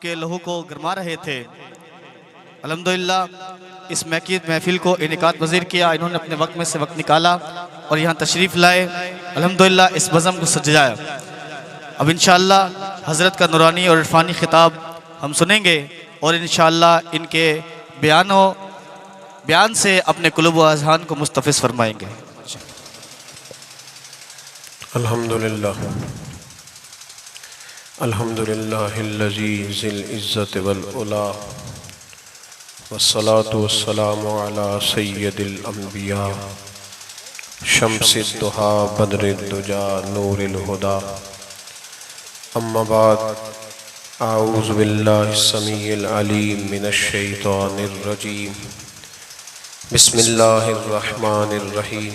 आपके लहू को गरमा रहे थे। अल्हम्दुलिल्लाह इस महफिल को इनेकात पज़ीर किया, इन्होंने अपने वक्त में से वक्त निकाला और यहाँ तशरीफ़ लाए। अल्हम्दुलिल्लाह इस बज़म को सजाया। अब इंशाअल्लाह हज़रत का नूरानी और इरफानी खिताब हम सुनेंगे और इंशाअल्लाह इनके बयान से अपने कुलूब व अज़हान को मुस्तफ़िज़ फरमाएंगे। अल्हम्दुलिल्लाह अल्हम्दुलिल्लाहिल्लज़ी ज़िल इज़्ज़ति वल उला वस्सलातु वस्सलामु अला सय्यदिल अंबिया शम्सिद दुहा बदरिद दुजा नूरिल हुदा अम्मा बाद आऊज़ु बिल्लाहिस समीइल अलीम मिनश शैतानिर रजीम बिस्मिल्लाहिर रहमानिर रहीम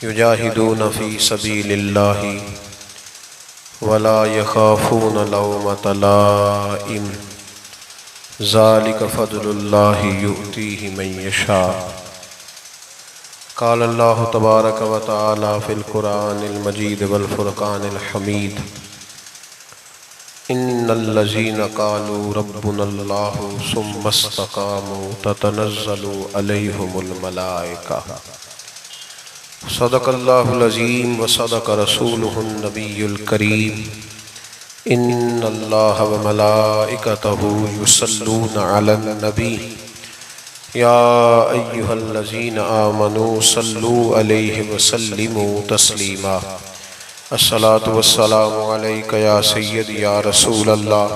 युजाहिदून फ़ी सबीलिल्लाहि वला यख़ाफ़ून लौमत लाइम ज़ालिक फ़ज़्लुल्लाहि युअतीहि मन यशा। क़ाल अल्लाहु तबारक व तआला फ़िल क़ुरआनिल मजीद वल फ़ुरक़ानिल हमीद इन्नल्लज़ीना क़ालू रब्बुनल्लाहु सुम्मा इस्तक़ामू ततनज़्ज़लु अलैहिमुल मलाइका। सदक़ल्लाहुल अज़ीम व सदक़ रसूलुहुन नबियुल करीम। इन्नल्लाह व मलाइकतहु युसल्लूना अलन नबी या अय्युहल्लज़ीना आमनू सल्लू अलैहि व सल्लिमू तस्लीमा। अस्सलातु वस्सलामु अलैका या सय्यदी या रसूलल्लाह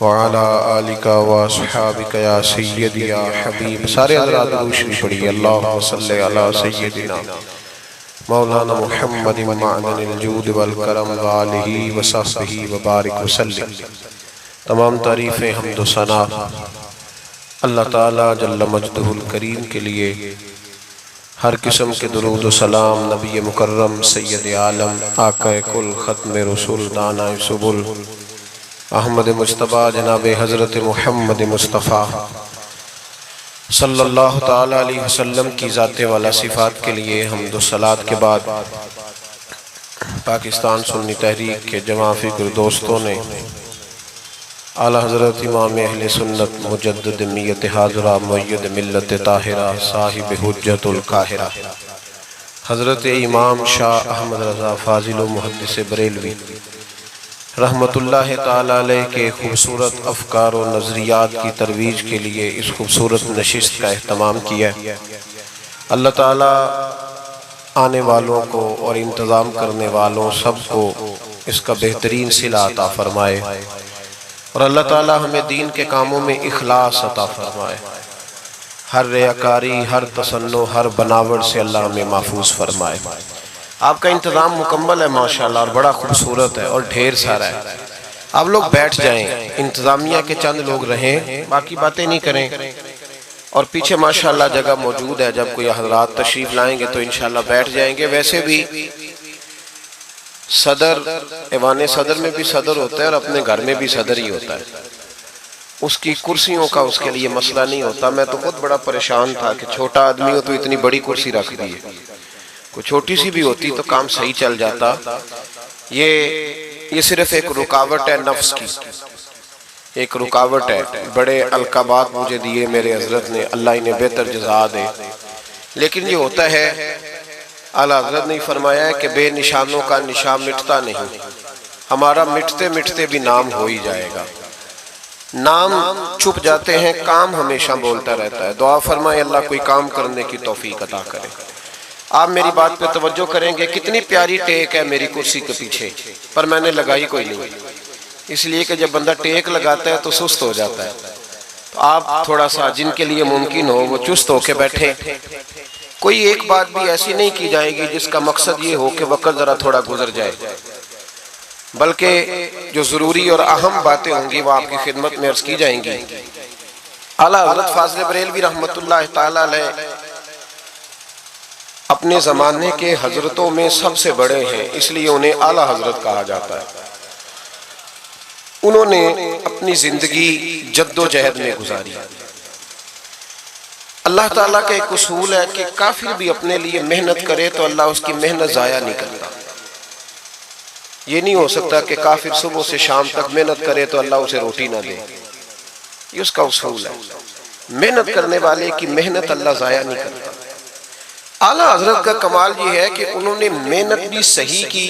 व अला आलिका व अस्हाबिका या सय्यदी या हबीब। सारे हज़रात दुरूद शरीफ पढ़िए। अल्लाहुम्मा सल्लि अला सय्यदिना मौलाना मुहम्मदिन मअदनिल जूद वल करम व आलिहि व सहबिहि व बारिक व सल्लिम। तमाम तारीफ़ें हम्द व सना अल्लाह ताला जल्ल मजदुहुल करीम के लिए। हर किस्म के दुरूद व सलाम नबी मुकर्रम सैयद आलम आक़ाए कुल ख़त्म रसूल दाना सुबुल अहमद मुज्तबा जनाब हज़रत मुहम्मद मुस्तफ़ा सल्लल्लाहु ताला अलैहि वसल्लम की ज़ाते वाला सिफ़ात के लिए हम्द व सलात के बाद पाकिस्तान सुन्नी तहरीक के जमा फ़िक्र दोस्तों ने आला हज़रत इमाम अहले सुन्नत मुजद्दिद मियत हाज़रा मुय्यद मिल्लत ताहिरा साहिब हुज्जतुल काहिरा हज़रत इमाम शाह अहमद रज़ा फ़ाज़िल मुहद्दिस बरेलवी रहमतुल्लाह ताला अलैह के खूबसूरत अफ़कार व नज़रियात की तरवीज के लिए इस खूबसूरत नशिस्त का एहतमाम किया। अल्लाह ताला आने वालों को और इंतज़ाम करने वालों सब को इसका बेहतरीन सिला अता फ़रमाए और अल्लाह ताला हमें दीन के कामों में इखलास अता फ़रमाए। हर रियाकारी, हर तसन्नो, हर बनावट से अल्लाह हमें महफूज फ़रमाए। आपका इंतज़ाम मुकम्मल है माशाअल्लाह और बड़ा खूबसूरत है और ढेर सारा है। आप लोग बैठ जाएं, इंतज़ामिया के चंद लोग रहें, बाकी बातें नहीं करें और पीछे माशाअल्लाह जगह मौजूद है। जब कोई हज़रात तशरीफ़ लाएंगे तो इंशाअल्लाह बैठ जाएंगे। वैसे भी सदर ऐवान सदर में भी सदर होता है और अपने घर में भी सदर ही होता है। उसकी कुर्सियों का उसके लिए मसला नहीं होता। मैं तो खुद बड़ा परेशान था कि छोटा आदमी हो तो इतनी बड़ी कुर्सी रख दी है, कोई छोटी सी भी होती तो काम सही चल जाता। ये सिर्फ एक रुकावट है, नफ्स की एक रुकावट है। बड़े अलकाबात मुझे दिए मेरे हजरत ने, अल्लाह इन्हें बेहतर जज़ा दे। लेकिन ये होता है, आला हजरत ने फरमाया है कि बेनिशानों का निशान मिटता नहीं, हमारा मिटते मिटते भी नाम हो ही जाएगा। नाम छुप जाते हैं, काम हमेशा बोलता रहता है। दुआ फरमाए अल्लाह कोई काम करने की तौफीक अता करे। आप मेरी बात पे तवज्जो करेंगे, कितनी प्यारी टेक है मेरी कुर्सी के पीछे, पर मैंने लगाई कोई नहीं, इसलिए कि जब बंदा टेक लगाता है तो सुस्त हो जाता है। तो आप थोड़ा सा, जिनके लिए मुमकिन हो वो चुस्त होके बैठे। कोई एक बात भी ऐसी नहीं की जाएगी जिसका मकसद ये हो कि वक्त जरा थोड़ा गुजर जाए, बल्कि जो जरूरी और अहम बातें होंगी वो आपकी खिदमत में अर्ज की जाएंगी। आला हज़रत फ़ाज़िल बरेलवी रहमतुल्लाह ताला अलैह अपने ज़माने के हजरतों में सबसे बड़े हैं, इसलिए उन्हें आला हजरत कहा जाता है। उन्होंने अपनी जिंदगी जद्दोजहद में गुजारी। अल्लाह ताला का एक उसूल है कि काफिर भी अपने लिए मेहनत करे तो अल्लाह उसकी मेहनत जाया नहीं करता। ये नहीं हो सकता कि काफिर सुबह से शाम तक मेहनत करे तो अल्लाह उसे रोटी ना दे, ये उसका उसूल है। मेहनत करने वाले की मेहनत अल्लाह जाया नहीं करता। आला हजरत का कमाल ये है कि उन्होंने मेहनत भी सही की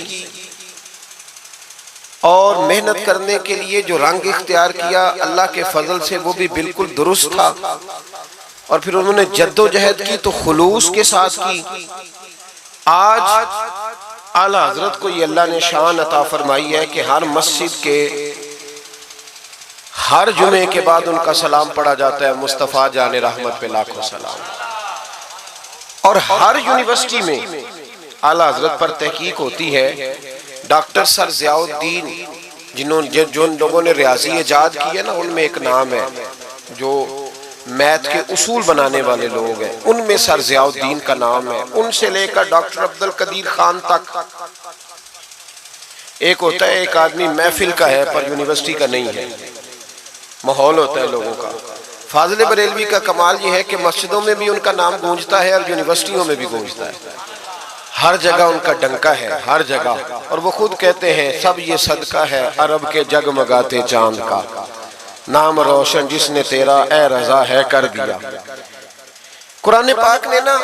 और मेहनत करने के लिए जो रंग इख्तियार किया अल्लाह के फजल से वो भी बिल्कुल दुरुस्त था। और फिर उन्होंने जद्दोजहद की तो खुलूस के साथ की। आज आला हजरत को ये अल्लाह ने शान अता फरमाई है कि हर मस्जिद के हर जुमे के बाद उनका सलाम पढ़ा जाता है, मुस्तफ़ा जाने रहमत पे लाखों सलाम। और हर यूनिवर्सिटी में आला हजरत पर तहकीक होती है। डॉक्टर सर ज़ियाउद्दीन जिन्होंने जो लोगों ने रियाजी ईजाद की है ना, उनमें एक नाम है, जो मैथ के उसूल बनाने वाले लोग हैं उनमें सर ज़ियाउद्दीन का नाम है। उनसे लेकर डॉक्टर अब्दुल कदीर खान तक। एक होता है एक आदमी महफिल का है पर यूनिवर्सिटी का नहीं है, माहौल होता है लोगों का। फाजिल बरेलवी का कमाल ये है कि मस्जिदों में भी उनका नाम गूंजता है और यूनिवर्सिटियों में भी गूंजता है। हर जगह उनका डंका है, हर जगह। और वो खुद कहते हैं सब ये सदका है अरब के जगमगाते चांद का, नाम रोशन जिसने तेरा ए रजा है कर दिया। कुरान पाक ने ना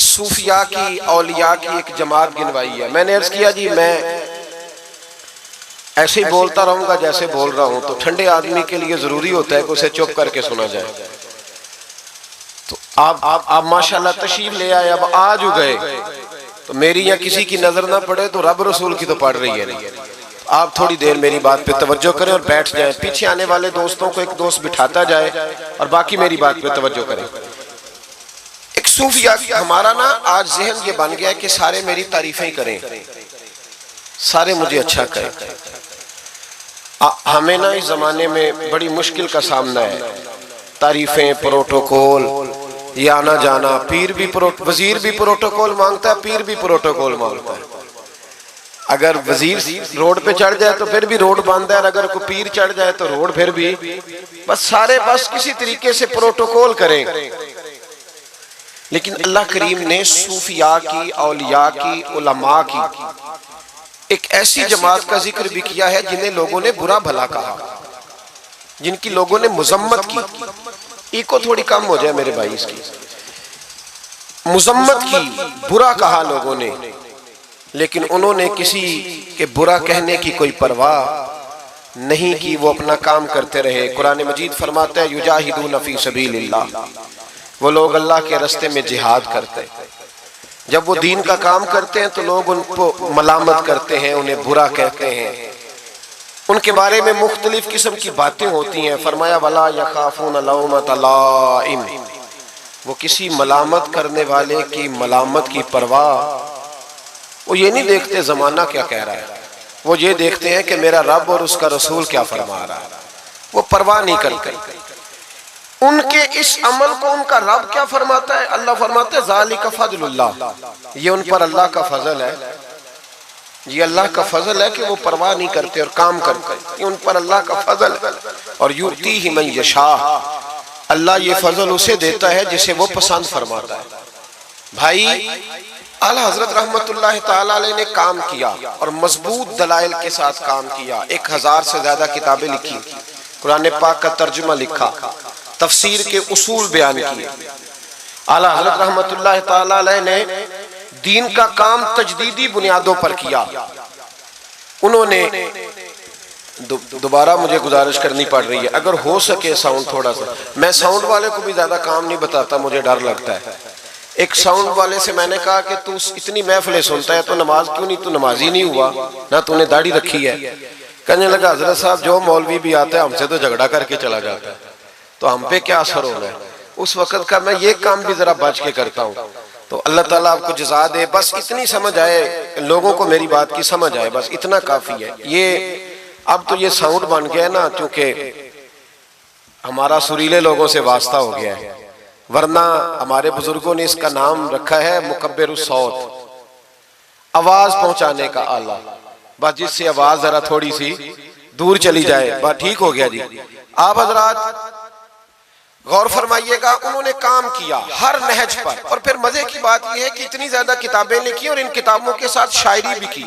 सूफिया की, औलिया की एक जमात गिनवाई है। मैंने अर्ज किया जी मैं ऐसे ही बोलता रहूंगा जैसे बोल रहा हूं, तो ठंडे आदमी के लिए जरूरी होता है कि उसे चुप करके सुना जाए। तो आप माशाल्लाह तशरीफ ले आए, अब आज गए तो मेरी या किसी की नजर ना पड़े तो रब रसूल की तो पड़ रही है नहीं। आप थोड़ी देर मेरी बात पे तवज्जो करें और बैठ जाएं। पीछे आने वाले दोस्तों को एक दोस्त बिठाता जाए और बाकी मेरी बात पे तवज्जो करें। एक सूफिया हमारा ना आज जहन ये बन गया है कि सारे मेरी तारीफें करें, सारे मुझे अच्छा कहें। हमें ना इस जमाने में बड़ी मुश्किल का सामना है। तारीफें, प्रोटोकॉल, ये आना जाना। पीर भी वजीर भी प्रोटोकॉल मांगता है, पीर भी प्रोटोकॉल मांगता है। अगर वजीर रोड पे चढ़ जाए तो फिर भी रोड बंद है, और अगर कोई पीर चढ़ जाए तो रोड फिर भी। बस सारे बस किसी तरीके से प्रोटोकॉल करें। लेकिन अल्लाह करीम ने सूफिया की, औलिया की, उलमा की एक ऐसी जमात का जिक्र भी किया है जिन्हें लोगों ने बुरा भला कहा, जिनकी लोगों ने मुजम्मत की। इको थोड़ी कम हो जाए मेरे भाई, इसकी मुजम्मत की, बुरा कहा लोगों ने, लेकिन उन्होंने किसी के बुरा कहने की कोई परवाह नहीं की। वो अपना काम करते रहे। कुरान मजीद फरमाता है युजाहिदून फी सबीलिल्लाह, वो लोग अल्लाह के रास्ते में जिहाद करते हैं। जब वो दीन का काम करते हैं तो लोग उनको मलामत करते हैं, उन्हें बुरा कहते हैं, उनके बारे में मुख्तलिफ किस्म की बातें होती हैं। फरमाया वला यखाफून लौमत लाइम, वो किसी मलामत करने वाले की मलामत की परवाह, वो ये नहीं देखते जमाना क्या कह रहा है, वो ये देखते हैं कि मेरा रब और उसका रसूल क्या फरमा रहा है। वो परवाह नहीं करते उनके इस अमल को। उनका रब क्या फरमाता है? अल्लाह फरमाता है ज़ालिका फज़लुल्लाह, ये उन पर अल्लाह का फजल है। ये अल्लाह का फजल है कि वो परवाह नहीं करते और काम करते, ये उन पर अल्लाह का फजल है। और युतीही मन यशा, अल्लाह ये फजल उसे देता है जिसे वो पसंद फरमाता है। भाई आला हजरत रहमतुल्लाह ताला अलैह ने काम किया और मजबूत दलाइल के साथ काम किया। 1000 से ज्यादा किताबें लिखी, कुरान पाक का तर्जुमा लिखा, तफसीर के उसूल बयान किए। आला हजरत रहमतुल्लाह ताला अलैह ने दीन का काम तजदीदी बुनियादों पर किया। उन्होंने दोबारा मुझे गुजारिश करनी पड़ रही है, अगर हो सके साउंड थोड़ा सा, मैं साउंड वाले को भी ज्यादा काम नहीं बताता, मुझे डर लगता है। एक साउंड वाले से मैंने कहा कि तू इतनी महफिलें सुनता है तो नमाज क्यों नहीं, तू नमाजी नहीं हुआ ना, तूने दाढ़ी रखी है। कहने लगा हजरत साहब जो मौलवी भी आता है हमसे तो झगड़ा करके चला जाता है, तो हम पे क्या असर होगा। उस वक्त का मैं ये काम भी जरा बच के करता हूँ। तो अल्लाह ताला आपको जज़ा दे। बस इतनी समझ आए, लोगों को मेरी बात की समझ आए, बस इतना काफी है। ये अब तो ये साउंड बन गया ना, क्योंकि हमारा सुरीले लोगों से वास्ता हो गया है, वरना हमारे बुजुर्गों ने इसका नाम रखा है मुकब्बिरुस सौत, आवाज पहुंचाने का आला। बस जिससे आवाज जरा थोड़ी सी दूर चली जाए, बस ठीक हो गया जी। आप हजरात गौर फरमाइएगा, उन्होंने काम किया हर नहज पर। और फिर मजे की बात यह है कि इतनी ज्यादा किताबें लिखी और इन किताबों के साथ शायरी भी की।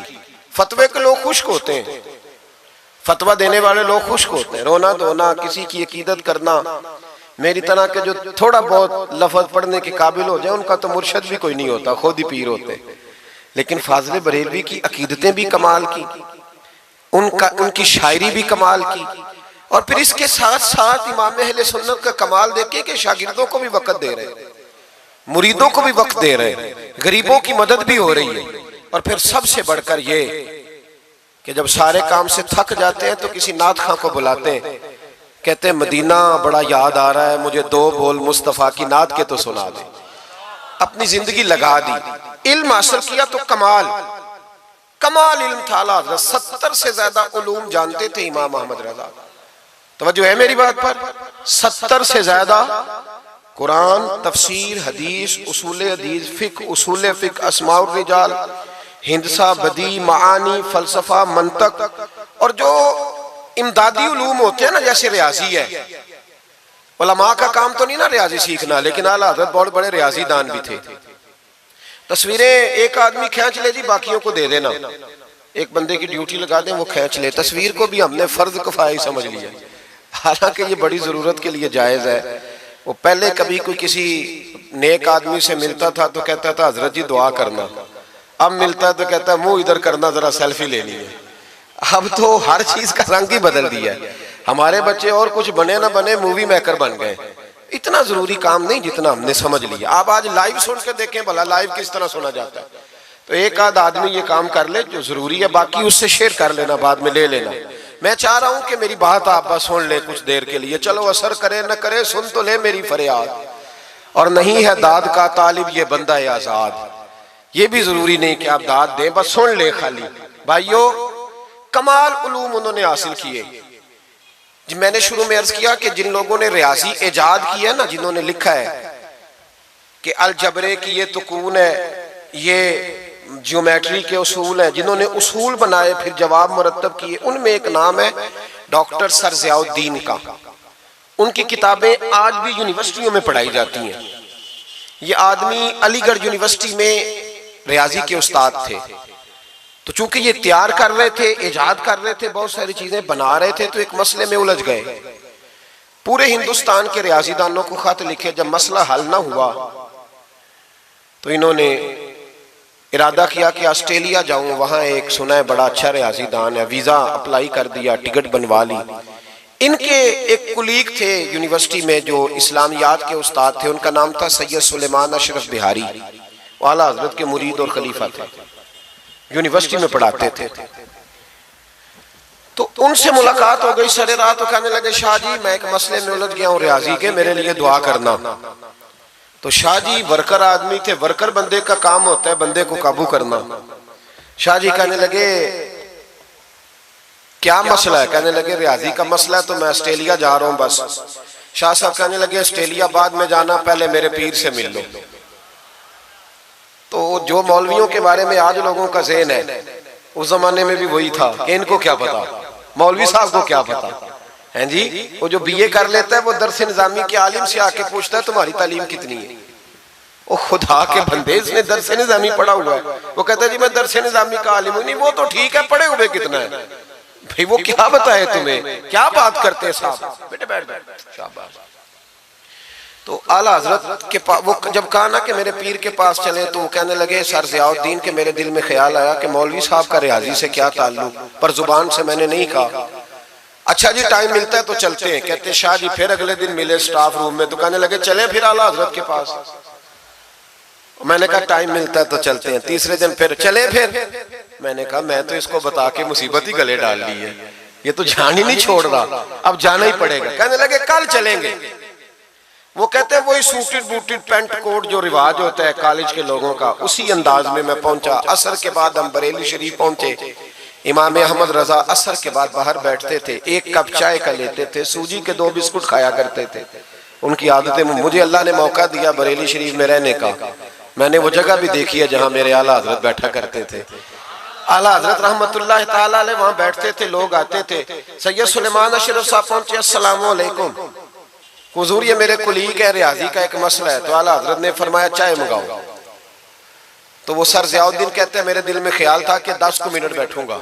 फतवे के लोग खुश्क होते हैं, फतवा देने वाले लोग खुश्क होते हैं। रोना धोना, किसी की अकीदत करना, मेरी तरह के जो थोड़ा बहुत लफ्ज पढ़ने के काबिल हो जाए उनका तो मुर्शद भी कोई नहीं होता, खुद ही पीर होते। लेकिन फाजिल बरेलवी की अकीदतें भी कमाल की, उनकी शायरी भी कमाल की, और फिर इसके साथ साथ इमाम अहले सुन्नत का कमाल देखिए कि शागिर्दों को भी वक्त दे रहे हैं, मुरीदों को भी वक्त दे रहे हैं, गरीबों की मदद भी हो रही है। और फिर सबसे बढ़कर ये कि जब सारे काम से थक जाते हैं तो किसी नात खां को बुलाते हैं, कहते हैं मदीना बड़ा याद आ रहा है, मुझे 2 बोल मुस्तफ़ा की नात के तो सुना दे। अपनी जिंदगी लगा दी, इल्म हासिल किया तो कमाल इल्म था। आला 70 से ज्यादा उलूम जानते थे इमाम अहमद रजा। तवज्जो है मेरी बात पर? 70 से ज्यादा कुरान, तफसीर, हदीस, उसूल हदीस, फिक, उसूल फिक, अस्माउर रिजाल, हिंदसा, बदी, मानी, फलसफा, मंतक, और जो इमदादी उलूम होते हैं ना, जैसे रियाजी है, उलमा का काम तो नहीं ना रियाजी सीखना, लेकिन आला हज़रत बहुत बड़े रियाजी दान भी थे। तस्वीरें एक आदमी खींच ले जी, बाकियों को दे देना, एक बंदे की ड्यूटी लगा दें वो खींच ले। तस्वीर को भी हमने फर्ज किफाया समझ लिया, हालांकि ये बड़ी जरूरत के लिए जायज है। वो पहले कभी कोई किसी नेक आदमी से मिलता था तो कहता था हजरत जी दुआ करना, अब मिलता है तो कहता है मुंह इधर करना, जरा सेल्फी लेनी है। अब तो हर चीज का रंग ही बदल दिया है। हमारे बच्चे और कुछ बने ना बने मूवी मेकर बन गए। इतना जरूरी काम नहीं जितना हमने समझ लिया। आप आज लाइव सुन के देखें भला लाइव किस तरह सुना जाता है, तो एक आध आदमी ये काम कर ले जो जरूरी है, बाकी उससे शेयर कर लेना, बाद में ले लेना। मैं चाह रहा हूं कि मेरी बात आप बस सुन ले कुछ देर के लिए, चलो असर करे न करे, सुन तो ले मेरी फरियाद। और नहीं है दाद का तालिब ये बंदा है आजाद, ये भी जरूरी नहीं कि आप दाद दें, बस सुन ले खाली। भाइयों, कमाल उलूम उन्होंने हासिल किए। मैंने शुरू में अर्ज किया कि जिन लोगों ने रियाजी इजाद किया ना, जिन्होंने लिखा है कि अलजबरे की ये तुकून है, ये ज्योमेट्री के उसूल हैं, जिन्होंने उसूल बनाए फिर जवाब मुरतब किए, उनमें एक नाम है डॉक्टर सर ज़ियाउद्दीन का। उनकी किताबें आज भी यूनिवर्सिटियों में पढ़ाई जाती हैं। ये आदमी अलीगढ़ यूनिवर्सिटी में रियाजी के उस्ताद थे, तो चूंकि ये तैयार कर रहे थे, इजाद कर रहे थे, बहुत सारी चीजें बना रहे थे, तो एक मसले में उलझ गए। पूरे हिंदुस्तान के रियाजीदानों को खत लिखे, जब मसला हल ना हुआ तो इन्होंने इरादा किया कि ऑस्ट्रेलिया जाऊं, वहां एक सुना है बड़ा अच्छा रियाजीदान है, वीजा अप्लाई कर दिया, टिकट बनवा ली। इनके एक कुलीग थे यूनिवर्सिटी में जो इस्लामियात के उस्ताद थे, उनका नाम था सैयद सुलेमान अशरफ बिहारी, आला हजरत के मुरीद और खलीफा थे, यूनिवर्सिटी में पढ़ाते थे। तो उनसे मुलाकात हो गई सरे रात, तो कहने लगे शाह जी मैं एक मसले में उलझ गया हूं रियाजी के, मेरे लिए दुआ करना। तो शाह जी वर्कर आदमी थे, वर्कर बंदे का काम होता है बंदे को काबू करना। शाह जी कहने लगे क्या मसला है? कहने लगे रियाजी का मसला है, तो मैं ऑस्ट्रेलिया जा रहा हूं बस। शाह साहब कहने लगे ऑस्ट्रेलिया बाद में जाना, पहले मेरे पीर से मिल लो। तो जो मौलवियों के बारे में आज लोगों का ज़हन है, उस जमाने में भी वही था कि इनको क्या पता, मौलवी साहब को क्या पता है जी। वो जो बीए कर लेता है वो दरस निजामी के आलिम से आके पूछता है तुम्हारी तालीम कितनी है। वो खुदा के बंदे, इसने दरस निजामी पढ़ा हुआ है, वो कहता है जी मैं दरस निजामी का आलिम हूं। नहीं वो तो ठीक है, पढ़े हुए कितना है भाई, वो क्या बताए तुम्हें, क्या बात करते हैं साहब, बेटे बैठ बैठ शाबाश। तो आला हजरत के पास वो जब कहा ना कि मेरे पीर के पास चले, तो वो कहने लगे सर ज़ियाउद्दीन के मेरे दिल में ख्याल आया कि मौलवी साहब का रियाजी से क्या ताल्लुक, पर जुबान से मैंने नहीं कहा। अच्छा जी टाइम मिलता है तो चलते हैं। कहते शाह जी फिर अगले दिन मिले स्टाफ रूम में, तो कहने लगे चले फिर आला हजरत के पास। मैंने कहा टाइम मिलता है तो चलते हैं। तीसरे दिन फिर चले, फिर मैंने कहा मैं तो इसको बता के मुसीबत ही गले डाल ली है, ये तो जान ही नहीं छोड़ रहा, अब जाना ही पड़ेगा। कहने लगे कल चलेंगे। वो कहते हैं वही सूटेड बूटेड पेंट कोट जो रिवाज होता है कॉलेज के लोगों का, उसी अंदाज में मैं पहुंचा। असर के बाद हम बरेली शरीफ पहुंचे। इमाम अहमद रजा असर के बाद बाहर बैठते थे, एक कप चाय का लेते थे, सूजी के 2 बिस्कुट खाया करते थे। उनकी आदतें, मुझे अल्लाह ने मौका दिया बरेली शरीफ में रहने का, मैंने वो जगह भी देखी है जहां मेरे आला हजरत बैठा करते थे। आला हजरत रहमतुल्लाह ताला अलैह वहां बैठते थे, लोग आते थे। सैयद सुलेमान अशरफ साहब पहुंचे, अस्सलाम वालेकुम हुजूर ये मेरे कुलीग है, रियाजी का एक मसला है। तो आला हजरत ने फरमाया चाय मंगाओ। तो वो सर ज़ियाउद्दीन कहते हैं मेरे दिल में ख्याल था कि 10 मिनट बैठूंगा,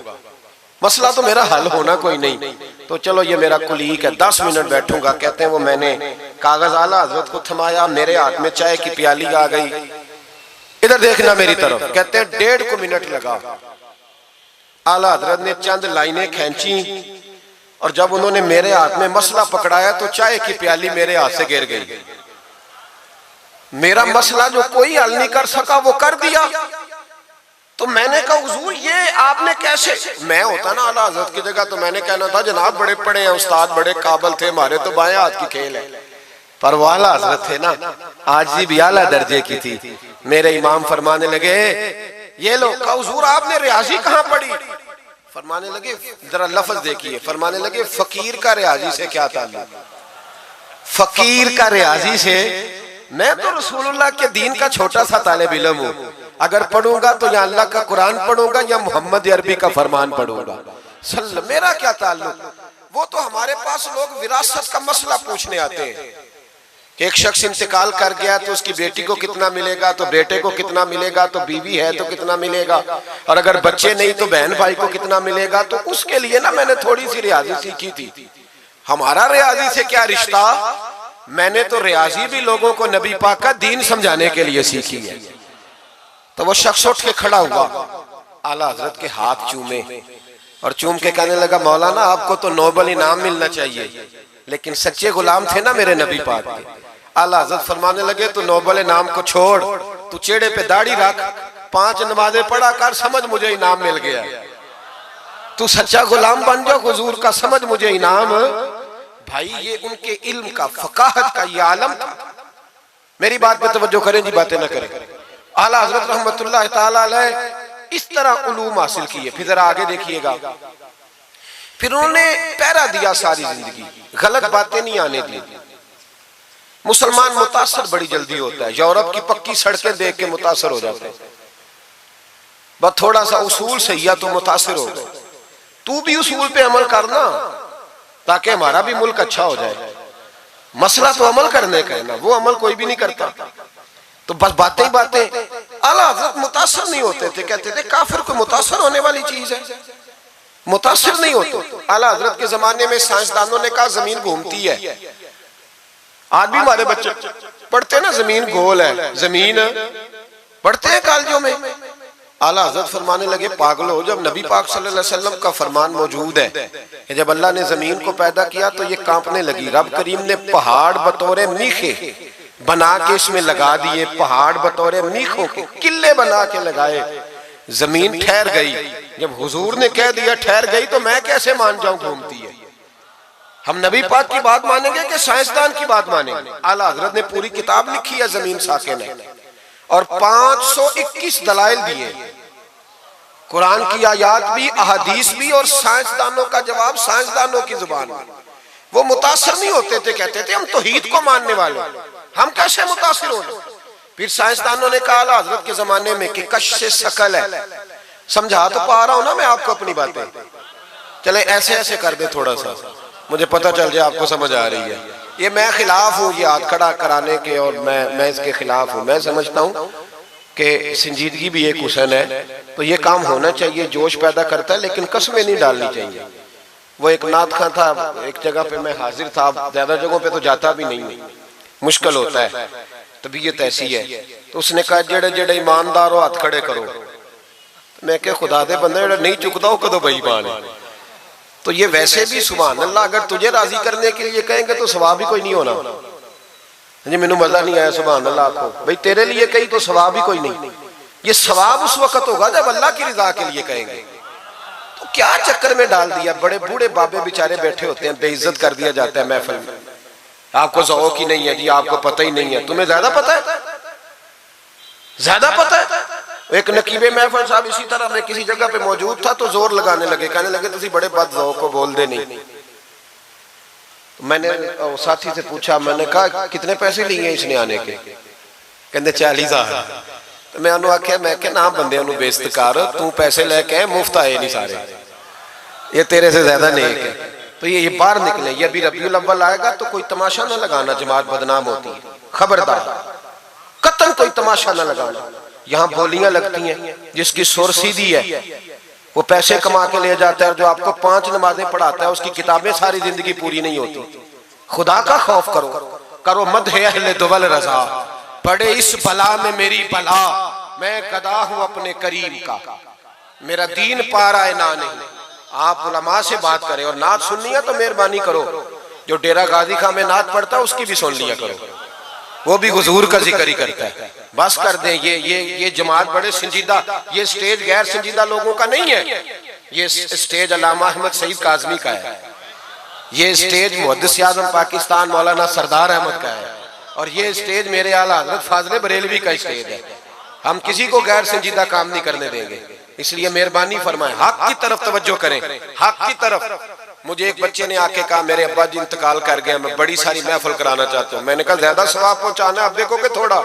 मसला तो मेरा हल होना कोई नहीं, तो चलो ये मेरा कुलीग है 10 मिनट बैठूंगा। कहते हैं वो मैंने कागज आला हजरत को थमाया, मेरे हाथ में चाय की प्याली आ गई, इधर देखना मेरी तरफ। कहते हैं 1.5 मिनट लगा। आला हजरत ने चंद लाइनें खींची और जब उन्होंने मेरे हाथ में मसला पकड़ाया तो चाय की प्याली मेरे हाथ से गिर गई। मेरा मसला जो कोई हल नहीं कर सका वो कर दिया। तो मैंने कहा हुजूर ये आपने कैसे, मैं होता ना आला हजरत की जगह तो मैंने कहना था जनाब बड़े पढ़े हैं, उस्ताद बड़े काबिल थे, हमारे तो बाएं हाथ की खेल है। पर वो आला हजरत थे ना, आजी भी आला दर्जे की थी। मेरे इमाम फरमाने लगे ये लो, कहा हुजूर आपने रियाजी कहाँ पढ़ी? फरमाने लगे जरा लफ्ज देखिए, फरमाने लगे फकीर का रियाजी से क्या ताल्लुक? फकीर का रियाजी से, मैं तो रसूलुल्लाह के दीन का छोटा सा तालिब इल्म हूँ, अगर पढ़ूंगा तो या अल्लाह का कुरान पढ़ूंगा या मोहम्मद अरबी का फरमान पढ़ूंगा। मेरा क्या ताल्लुक? वो तो हमारे पास लोग विरासत का मसला पूछने आते हैं कि एक शख्स इंतकाल कर गया तो उसकी बेटी को कितना मिलेगा, तो बेटे को कितना मिलेगा, तो बीवी है तो कितना मिलेगा, और अगर बच्चे नहीं तो बहन भाई को कितना मिलेगा। तो उसके लिए ना मैंने थोड़ी सी रियाजी सीखी थी। हमारा रियाजी से क्या रिश्ता? मैंने तो रियाजी भी लोगों को नबी पाक का दीन समझाने के लिए सीखी है। तो वो शख्स उठ के खड़ा हुआ, आला हजरत के हाथ चूमे और चूम के कहने लगा मौलाना आपको तो नोबल इनाम मिलना चाहिए, लेकिन सच्चे गुलाम थे ना मेरे नबी पाक के। आला हजरत फरमाने लगे तू नोबल इनाम को छोड़, तू चेहरे पे दाढ़ी रख, 5 नमाजें पढ़ा कर, समझ मुझे इनाम मिल गया। तू सच्चा गुलाम बन जाओ हुजूर का, समझ मुझे इनाम। भाई ये उनके इल्म का, फकाहत का ये आलम था। मेरी बात पे तवज्जो करें जी, बातें ना करें। आला हजरत रहमतुल्लाह ताला अलैह इस तरह उलूम हासिल किए। फिर जरा आगे देखिएगा, फिर उन्होंने पहरा दिया सारी जिंदगी, गलत बातें नहीं आने दी। मुसलमान मुतासर बड़ी जल्दी होता है, यूरोप की पक्की सड़कें देख के मुतासर हो जाते हैं, बस थोड़ा सा उसूल सही है तो मुतासर हो गए। तू भी उसूल पे अमल करना ताकि हमारा भी मुल्क अच्छा हो जाए। मसला तो अमल करने का है ना, वो अमल कोई भी नहीं करता, तो बस बातें ही बातें। आला हजरत मुतासर नहीं होते थे, कहते थे काफिर को मुतासर होने वाली चीज है, मुतासर नहीं होते। आला हजरत के जमाने में साइंसदानों ने कहा जमीन घूमती है। आज भी हमारे बच्चे पढ़ते हैं ना जमीन गोल है, जमीन पढ़ते हैं कॉलेजों में। आला हजरत फरमाने लगे पागलो, जब नबी पाक सल्लल्लाहु अलैहि वसल्लम का फरमान मौजूद है कि जब अल्लाह ने जमीन को पैदा किया तो ये कांपने लगी। रब करीम ने पहाड़ बतौरे मीखे बना के इसमें लगा दिए, पहाड़ बतौरे मीखों के किले बना के लगाए, जमीन ठहर गई। जब हुजूर ने कह दिया ठहर गई तो मैं कैसे मान जाऊं घूमती है? हम नबी पाक की बात मानेंगे कि साइंसदान की बात मानेंगे? आला हजरत ने पूरी किताब लिखी है जमीन साकिन है और 521 दलाइल दिए, कुरान की आयात भी, अहादीस भी, और साइंसदानों का जवाब साइंसदानों की जुबान में। वो मुतासर नहीं होते थे, कहते थे हम तौहीद को मानने वाले, हम कैसे मुतासर हो? फिर साइंसदानों ने कहा हजरत के जमाने में कि कश से शकल है। समझा तो पा रहा हूं ना मैं आपको अपनी बातें, चले ऐसे ऐसे कर दे थोड़ा सा, मुझे पता चल जाए आपको समझ आ रही है। ये मैं खिलाफ हूँ ये हाथ खड़ा कराने के, और मैं इसके खिलाफ हूँ। मैं समझता हूँ कि संजीदगी भी एक हुस्न है, तो ये काम होना चाहिए, जोश पैदा करता है, लेकिन कसमें नहीं डालनी चाहिए। वो एक नात खां था, एक जगह पे मैं हाजिर था, ज्यादा जगहों पे तो जाता भी नहीं, मुश्किल होता है, तबीयत ऐसी है। तो उसने कहा जेड़े जेड़े ईमानदार हो हाथ खड़े करो। मैं क्या खुदा दे बंदे नहीं चुकता हो कदों बेईमान है। तो ये वैसे भी सुभान अल्लाह, अगर तुझे राजी करने के लिए कहेंगे तो सवाब ही कोई नहीं होना। जी मैनू मजा नहीं आया सुभान अल्लाह को, भाई तेरे लिए कही तो सवाब ही कोई नहीं। ये सवाब उस वक्त होगा जब अल्लाह की रिजा के लिए कहेंगे। तो क्या चक्कर में डाल दिया, बड़े बूढ़े बाबे बेचारे बैठे होते हैं, बेइज्जत कर दिया जाता है महफिल में। आपको ज़ौक़ ही नहीं है जी, आपको पता ही नहीं है। तुम्हें ज्यादा पता है, ज्यादा पता है। एक नकीबे महफिल साहब इसी तरह मैं किसी जगह पे मौजूद था तो जोर लगाने लगे, कहने लगे तुसी बड़े बद ज़ौक़ को बोल दे नहीं। मैंने साथी से पूछा, मैंने कहा कितने पैसे लिए इसने आने के? कहते 40,000। तो मैं उन्होंने आख्या, मैं क्या ना बंदे बेइज्जत कर, तू पैसे लेके मुफ्त आए नहीं सारे, ये तेरे से ज्यादा नहीं है। तो ये बाहर निकले, ये अभी रबीउल अव्वल आएगा तो कोई तमाशा ना लगाना, जमात बदनाम होती है, खबरदार कतन कोई तमाशा ना लगाना। यहाँ बोलियां लगती हैं, जिसकी सुर सीधी है वो पैसे कमा के ले जाता है, और जो आपको 5 नमाजें पढ़ाता है उसकी किताबें सारी जिंदगी पूरी नहीं होती। खुदा का खौफ करो, करो मद है अहले दुवल रजा, पड़े इस बला में मेरी बला, मैं गदा हूं अपने करीम का, मेरा दीन पा रहा है ना नहीं। आप उलमा से बात करें, और नात सुननी है तो मेहरबानी करो, जो डेरा गाजी खां में नात पढ़ता है उसकी भी सुन लिया करो, वो भी हुजूर का जिक्र ही करता है। बस कर दें, ये जमात बड़े संजीदा, ये स्टेज गैर संजीदा लोगों का नहीं है, ये स्टेज अल्लामा अहमद सईद काज़मी का है, ये स्टेज मुहद्दिस आज़म पाकिस्तान मौलाना सरदार अहमद का है, और ये स्टेज मेरे आला हज़रत फाज़िल बरेलवी का स्टेज है। हम किसी को गैर संजीदा काम नहीं करने देंगे, इसलिए मेहरबानी फरमाएं, हक की तरफ तवज्जो करें, हक की तरफ। मुझे एक बच्चे ने आके कहा मेरे अब्बा जी इंतकाल कर गए, मैं बड़ी सारी महफिल कराना चाहता हूँ। मैंने कहा ज्यादा सवाब पहुंचाना है, अब देखोगे थोड़ा।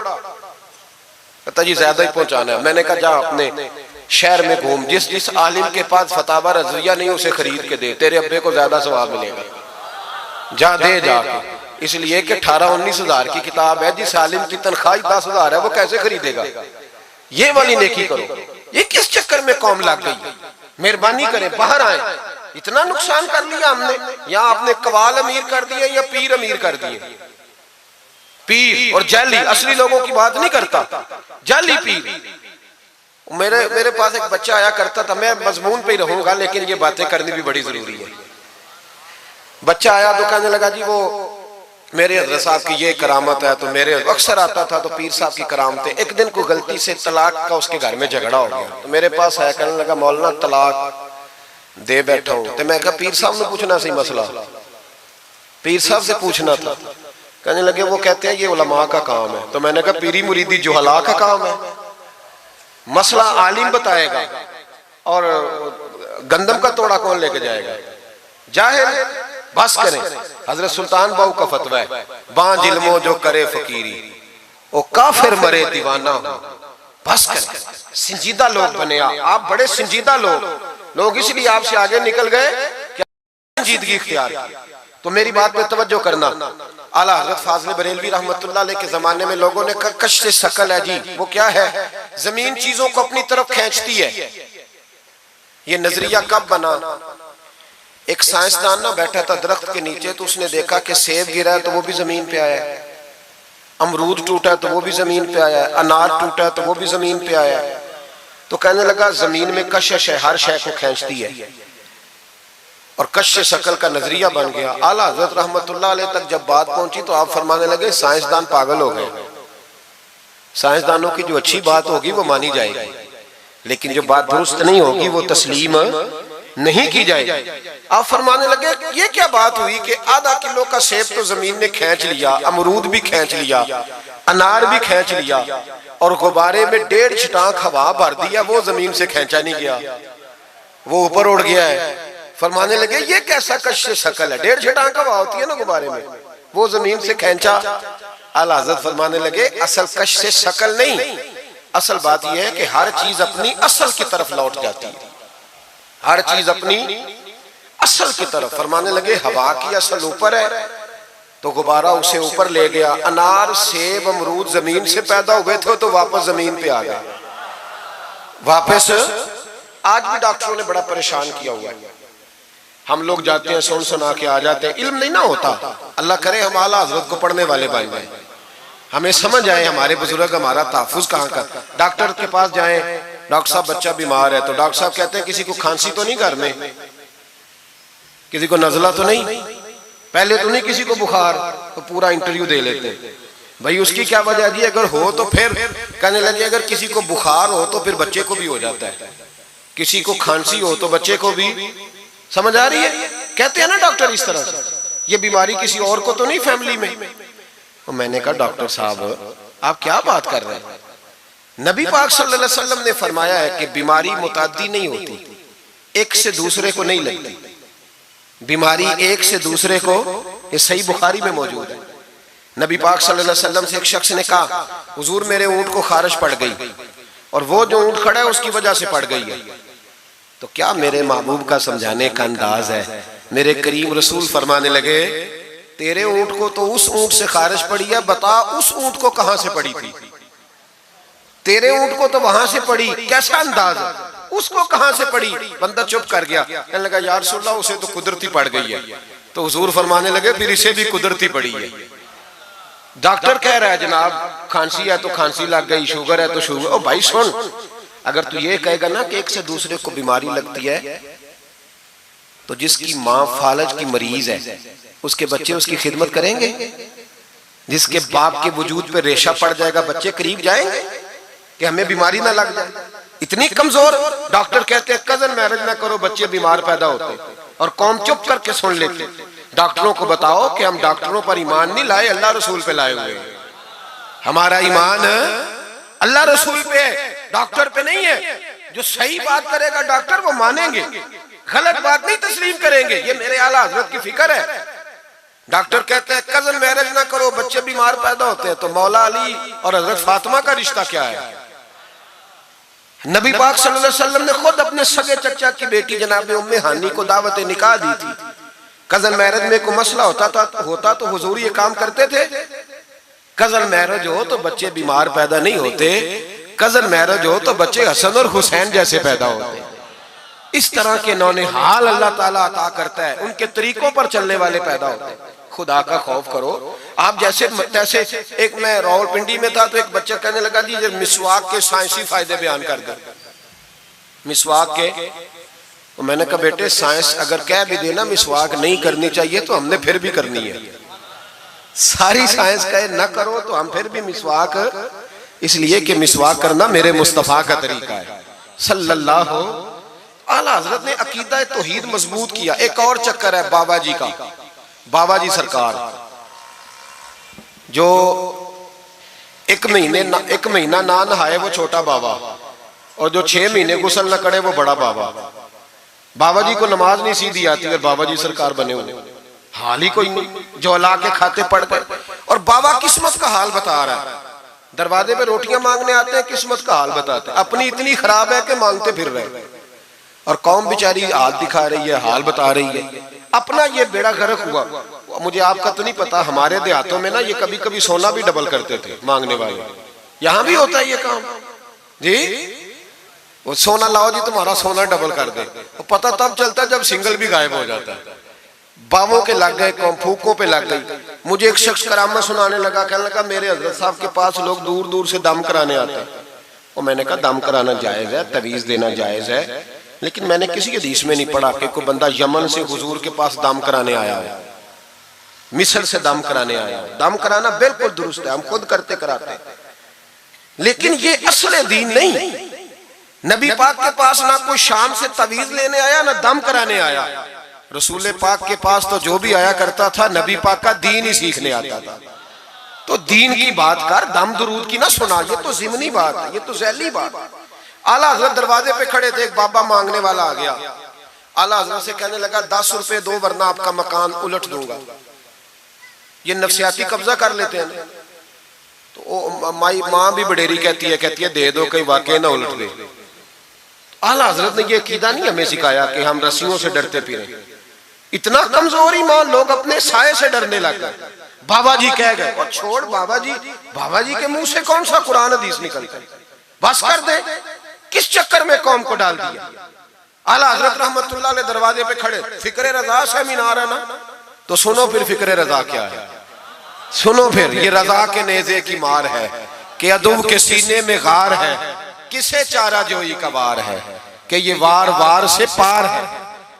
कहता जी ज्यादा ही पहुंचाना है। मैंने कहा जा अपने शहर में घूम, जिस जिस आलिम के पास फतावा रज़विया नहीं उसे खरीद के दे, तेरे अब्बे को ज्यादा सवाब मिलेगा, जा दे जाके। इसलिए कि 18-19 हजार की किताब है, जिस आलिम की तनख्वाह 10 हजार है वो कैसे खरीदेगा। ये वाली नेकी करो। ये किस चक्कर में कौम लग गई? मेहरबानी करें बाहर आए। इतना नुकसान कर लिया हमने, या आपने कवाल अमीर कर दिए या पीर अमीर कर दिए। पीर और जाली, असली लोगों की बात नहीं करता, जाली पीर। मेरे पास एक बच्चा आया करता था, मैं मजमून पे ही रहूंगा लेकिन ये बातें करनी भी बड़ी जरूरी है। बच्चा आया तो कहने लगा जी वो मेरे हज़रत साहब की ये करामत है, तो मेरे अक्सर आता था तो पीर साहब की करामत है। एक दिन को गलती से तलाक का उसके घर में झगड़ा हो गया, तो मेरे पास आया, कहने लगा मौलाना तलाक दे बैठा हूं। तो मैं कहा पीर साहब ने पूछना सही मसला, पीर साहब से पूछना था। कहने लगे वो कहते हैं ये उलमा का काम है। तो मैंने कहा पीरी मुरीदी जुहला का काम है, मसला आलिम बताएगा और गंदम का तोड़ा कौन लेके जाएगा, जाहिल। बस करें, हजरत सुल्तान बाहू का फतवा है, बांझ इल्मो जो करे फकीरी, वो काफिर मरे दीवाना हो। बस करें, संजीदा लोग बने आप बड़े संजीदा लोग इसलिए आपसे आगे निकल गए कि संजीदगी इख्तियार की। तो मेरी बात पे तवज्जो करना। आला हजरत फाज़िल बरेलवी रहमतुल्लाह अलैह के जमाने में लोगों ने कहा कश्श शकल है जी, वो क्या है? जमीन चीजों को अपनी तरफ खींचती है। ये नजरिया कब बना? एक साइंसदान ना बैठा था दरख्त के नीचे, तो उसने देखा कि सेब गिरा है तो वो भी जमीन पे आया है, अमरूद टूटा है तो वो भी जमीन पे आया है, अनार टूटा है तो वो भी जमीन पे आया है। तो कहने लगा जमीन में कशिश है, हर शय को खींचती है, और कश्श शकल का नजरिया बन गया। आला हज़रत रहमतुल्लाह अलैह तक जब बात पहुंची तो आप फरमाने लगे साइंसदान पागल हो गए। साइंसदानों की जो अच्छी बात होगी वो मानी जाएगी, लेकिन जो बात दुरुस्त नहीं होगी वो तस्लीम नहीं की जाएगी। आप फरमाने लगे ये क्या बात हुई कि आधा किलो का सेब तो जमीन ने खींच लिया, अमरूद भी खींच लिया, अनार भी खींच लिया, और गुब्बारे में 1.5 छटाक हवा भर दिया, वो जमीन से खींचा नहीं गया, वो ऊपर उड़ गया है। फरमाने लगे ये कैसा कश्श शकल है? 1.5 छटाक हवा होती है ना गुब्बारे में, वो जमीन से खींचा। आला हज़रत फरमाने लगे असल कश्श शकल नहीं, असल बात यह है कि हर चीज अपनी असल की तरफ लौट जाती है, हर चीज अपनी असल की तरफ। फरमाने लगे हवा की असल ऊपर है तो गुब्बारा उसे ऊपर ले गया। अनार सेब अमरूद जमीन से पैदा हुए थे तो वापस जमीन पे आ गए, वापस। आज भी डॉक्टरों ने बड़ा परेशान किया हुआ है, हम लोग जाते हैं सुन सुना के आ जाते हैं, इल्म नहीं ना होता। अल्लाह करे हम आला हज़रत को पढ़ने वाले बन जाए, हमें समझ आए हमारे बुजुर्ग हमारा तहफ़्फ़ुज़ कहाँ का। डॉक्टर के पास जाए, डॉक्टर साहब बच्चा बीमार है, तो डॉक्टर साहब कहते हैं किसी को खांसी तो नहीं घर में, किसी को नज़ला तो नहीं, पहले तो नहीं किसी को बुखार, तो पूरा इंटरव्यू दे लेते हैं भाई उसकी क्या वजह जी, अगर हो तो फिर कहने लगे अगर किसी को बुखार हो तो फिर बच्चे को भी हो जाता है, किसी को खांसी हो तो बच्चे को भी। समझ आ रही है? कहते हैं ना डॉक्टर इस तरह से, ये बीमारी किसी और को तो नहीं फैमिली में। तो मैंने कहा डॉक्टर साहब आप क्या बात कर रहे हैं? नबी पाक सल्लल्लाहु अलैहि वसल्लम ने फरमाया है कि बीमारी मुताद्दी नहीं होती, एक से दूसरे को नहीं लगती बीमारी, एक से दूसरे को। ये सही बुखारी में मौजूद है। नबी पाक सल्लल्लाहु अलैहि वसल्लम से एक शख्स ने कहा हुजूर मेरे ऊंट को खारिश पड़ गई, और वो जो ऊंट खड़ा है उसकी वजह से पड़ गई है। तो क्या मेरे महबूब का समझाने का अंदाज है? मेरे करीम रसूल फरमाने लगे तेरे ऊंट को तो उस ऊंट से खारिश पड़ी है, बता उस ऊंट को कहां से पड़ी थी। तेरे ऊंट को तो वहां से पड़ी, कैसा अंदाज, उसको कहां से पड़ी? बंदा चुप कर गया, कहने लगा यार रसूलल्लाह उसे तो कुदरती पड़ गई है। तो हुजूर फरमाने लगे फिर इसे भी कुदरती पड़ी है। डॉक्टर कह रहा है जनाब खांसी है तो खांसी लग गई, शुगर है तो शुगर। ओ भाई सुन, अगर तू ये कहेगा ना कि एक से दूसरे को बीमारी लगती है, तो जिसकी माँ फालज की मरीज है उसके बच्चे उसकी खिदमत करेंगे? जिसके बाप के वजूद पे रेशा पड़ जाएगा बच्चे करीब जाएंगे कि हमें बीमारी ना लग जाए? इतनी कमजोर। डॉक्टर कहते हैं कजन मैरिज ना करो, बच्चे बीमार पैदा होते, और कौम चुप करके सुन लेते। डॉक्टरों को बताओ कि हम डॉक्टरों पर ईमान नहीं लाए, अल्लाह रसूल पे लाए हुए। हमारा ईमान अल्लाह रसूल पे है, डॉक्टर पे नहीं है। जो सही बात करेगा डॉक्टर वो मानेंगे, गलत बात नहीं तस्लीम करेंगे। ये मेरे आला हजरत की फिक्र है। डॉक्टर कहते हैं कजन मैरिज ना करो, बच्चे बीमार पैदा होते हैं, तो मौला अली और हजरत फातिमा का रिश्ता क्या है? नबी पाक सल्लल्लाहु अलैहि वसल्लम ने खुद अपने सगे चचा की बेटी जनाब उम्मे हानी को दावत निकाह दी थी। कजन मैरिज में कोई मसला होता तो हुजूर ये काम करते थे। कजन मैरिज हो तो बच्चे बीमार पैदा नहीं होते, कजन मैरिज हो तो बच्चे हसन और हुसैन जैसे पैदा होते। इस तरह के नौने हाल अल्लाह ताला अता करता है, उनके तरीकों पर चलने वाले पैदा होते हैं। खुदा का खौफ करो। आप जैसे एक मैं रावलपिंडी में था तो एक बच्चा कहने लगा जी ये मिसवाक के साइंसी फायदे बयान कर दे। मिसवाक के, तो मैंने कहा बेटे साइंस अगर कह भी देना मिसवाक नहीं करनी चाहिए तो हमने फिर भी करनी है। सारी साइंस कहे न करो तो हम फिर भी मिसवाक, इसलिए कि मिसवाक करना मेरे मुस्तफा का तरीका है सल्लल्लाहु। आला हजरत ने अकीदा तौहीद मजबूत किया। एक और चक्कर है बाबा जी का। बाबा जी सरकार जो एक महीना ना नहाए वो छोटा बाबा, और जो 6 महीने गुस्ल न करे वो बड़ा बाबा। बाबा जी को नमाज नहीं सीधी आती और बाबा जी सरकार बने हुए, हाल ही कोई नहीं। जो अल्लाह के खाते पढ़ गए, और बाबा किस्मत का हाल बता रहा है। दरवाजे पे रोटियां मांगने आते हैं, किस्मत का हाल बताते हैं। अपनी इतनी खराब है कि मांगते फिर रहे, और कौम बेचारी हाल दिखा रही है, हाल बता रही है। अपना ये बेड़ा गर्क हुआ। मुझे आपका तो नहीं पता, हमारे देहातों में ना ये कभी कभी सोना भी डबल करते थे मांगने वाले। यहाँ भी होता है ये काम जी, वो सोना लाओ जी तुम्हारा सोना डबल कर दे। पता तब चलता है जब सिंगल भी गायब हो जाता है। बावों के लग गए, फूकों पे लग गई। मुझे एक शख्स करामत सुनाने लगा, कहने लगा मेरे हजरत साहब के पास लोग दूर दूर से दम कराने आते हैं। और मैंने कहा दम कराना जायज है, तवीज देना जायज है, लेकिन मैंने किसी हदीस में नहीं पढ़ा कि कोई बंदा यमन से हुजूर के पास दम कराने आया है, मिस्र से दम कराने आया है। दम कराना बिल्कुल दुरुस्त है, हम खुद करते कराते हैं, लेकिन ये असले दीन नहीं। नबी पाक के पास ना कोई शाम से तवीज लेने आया ना दम कराने आया। रसूल पाक के पास तो जो भी आया करता था नबी पाक का दीन ही सीखने आता था। तो दीन की बात कर, दम दुरूद की ना सुना, ये तो ज़िमनी बात है, ये तो ज़ैली बात है। आला हजरत दरवाजे पे खड़े थे, एक बाबा मांगने वाला आ गया। आला हजरत से कहने लगा 10 रुपए दो वरना आपका मकान उलट दूंगा। ये नफसियाती कब्जा कर लेते हैं। तो माँ भी बडेरी कहती है दे दो कहीं वाकई ना उलट दे। आला हजरत ने ये अकीदा नहीं हमें सिखाया कि हम रस्सियों से डरते फिरें। इतना कमजोर ईमान, लोग अपने साये से डरने लग गए। बाबा जी कह गए, और छोड़ बाबा जी के मुंह से कौन सा कुरान हदीस निकलता है, बस कर दे। किस चक्कर में कौम को डाल दिया। आला हजरत रहमतुल्लाह अलैह दरवाजे पे खड़े, फिक्रे रजा से मीनार है ना, तो सुनो फिर फिक्रे रजा क्या है, सुनो फिर। ये रजा के नेज़े की मार है कि अदू के सीने में गार है, किसे चारा जोई का वार है कि ये वार वार से पार है।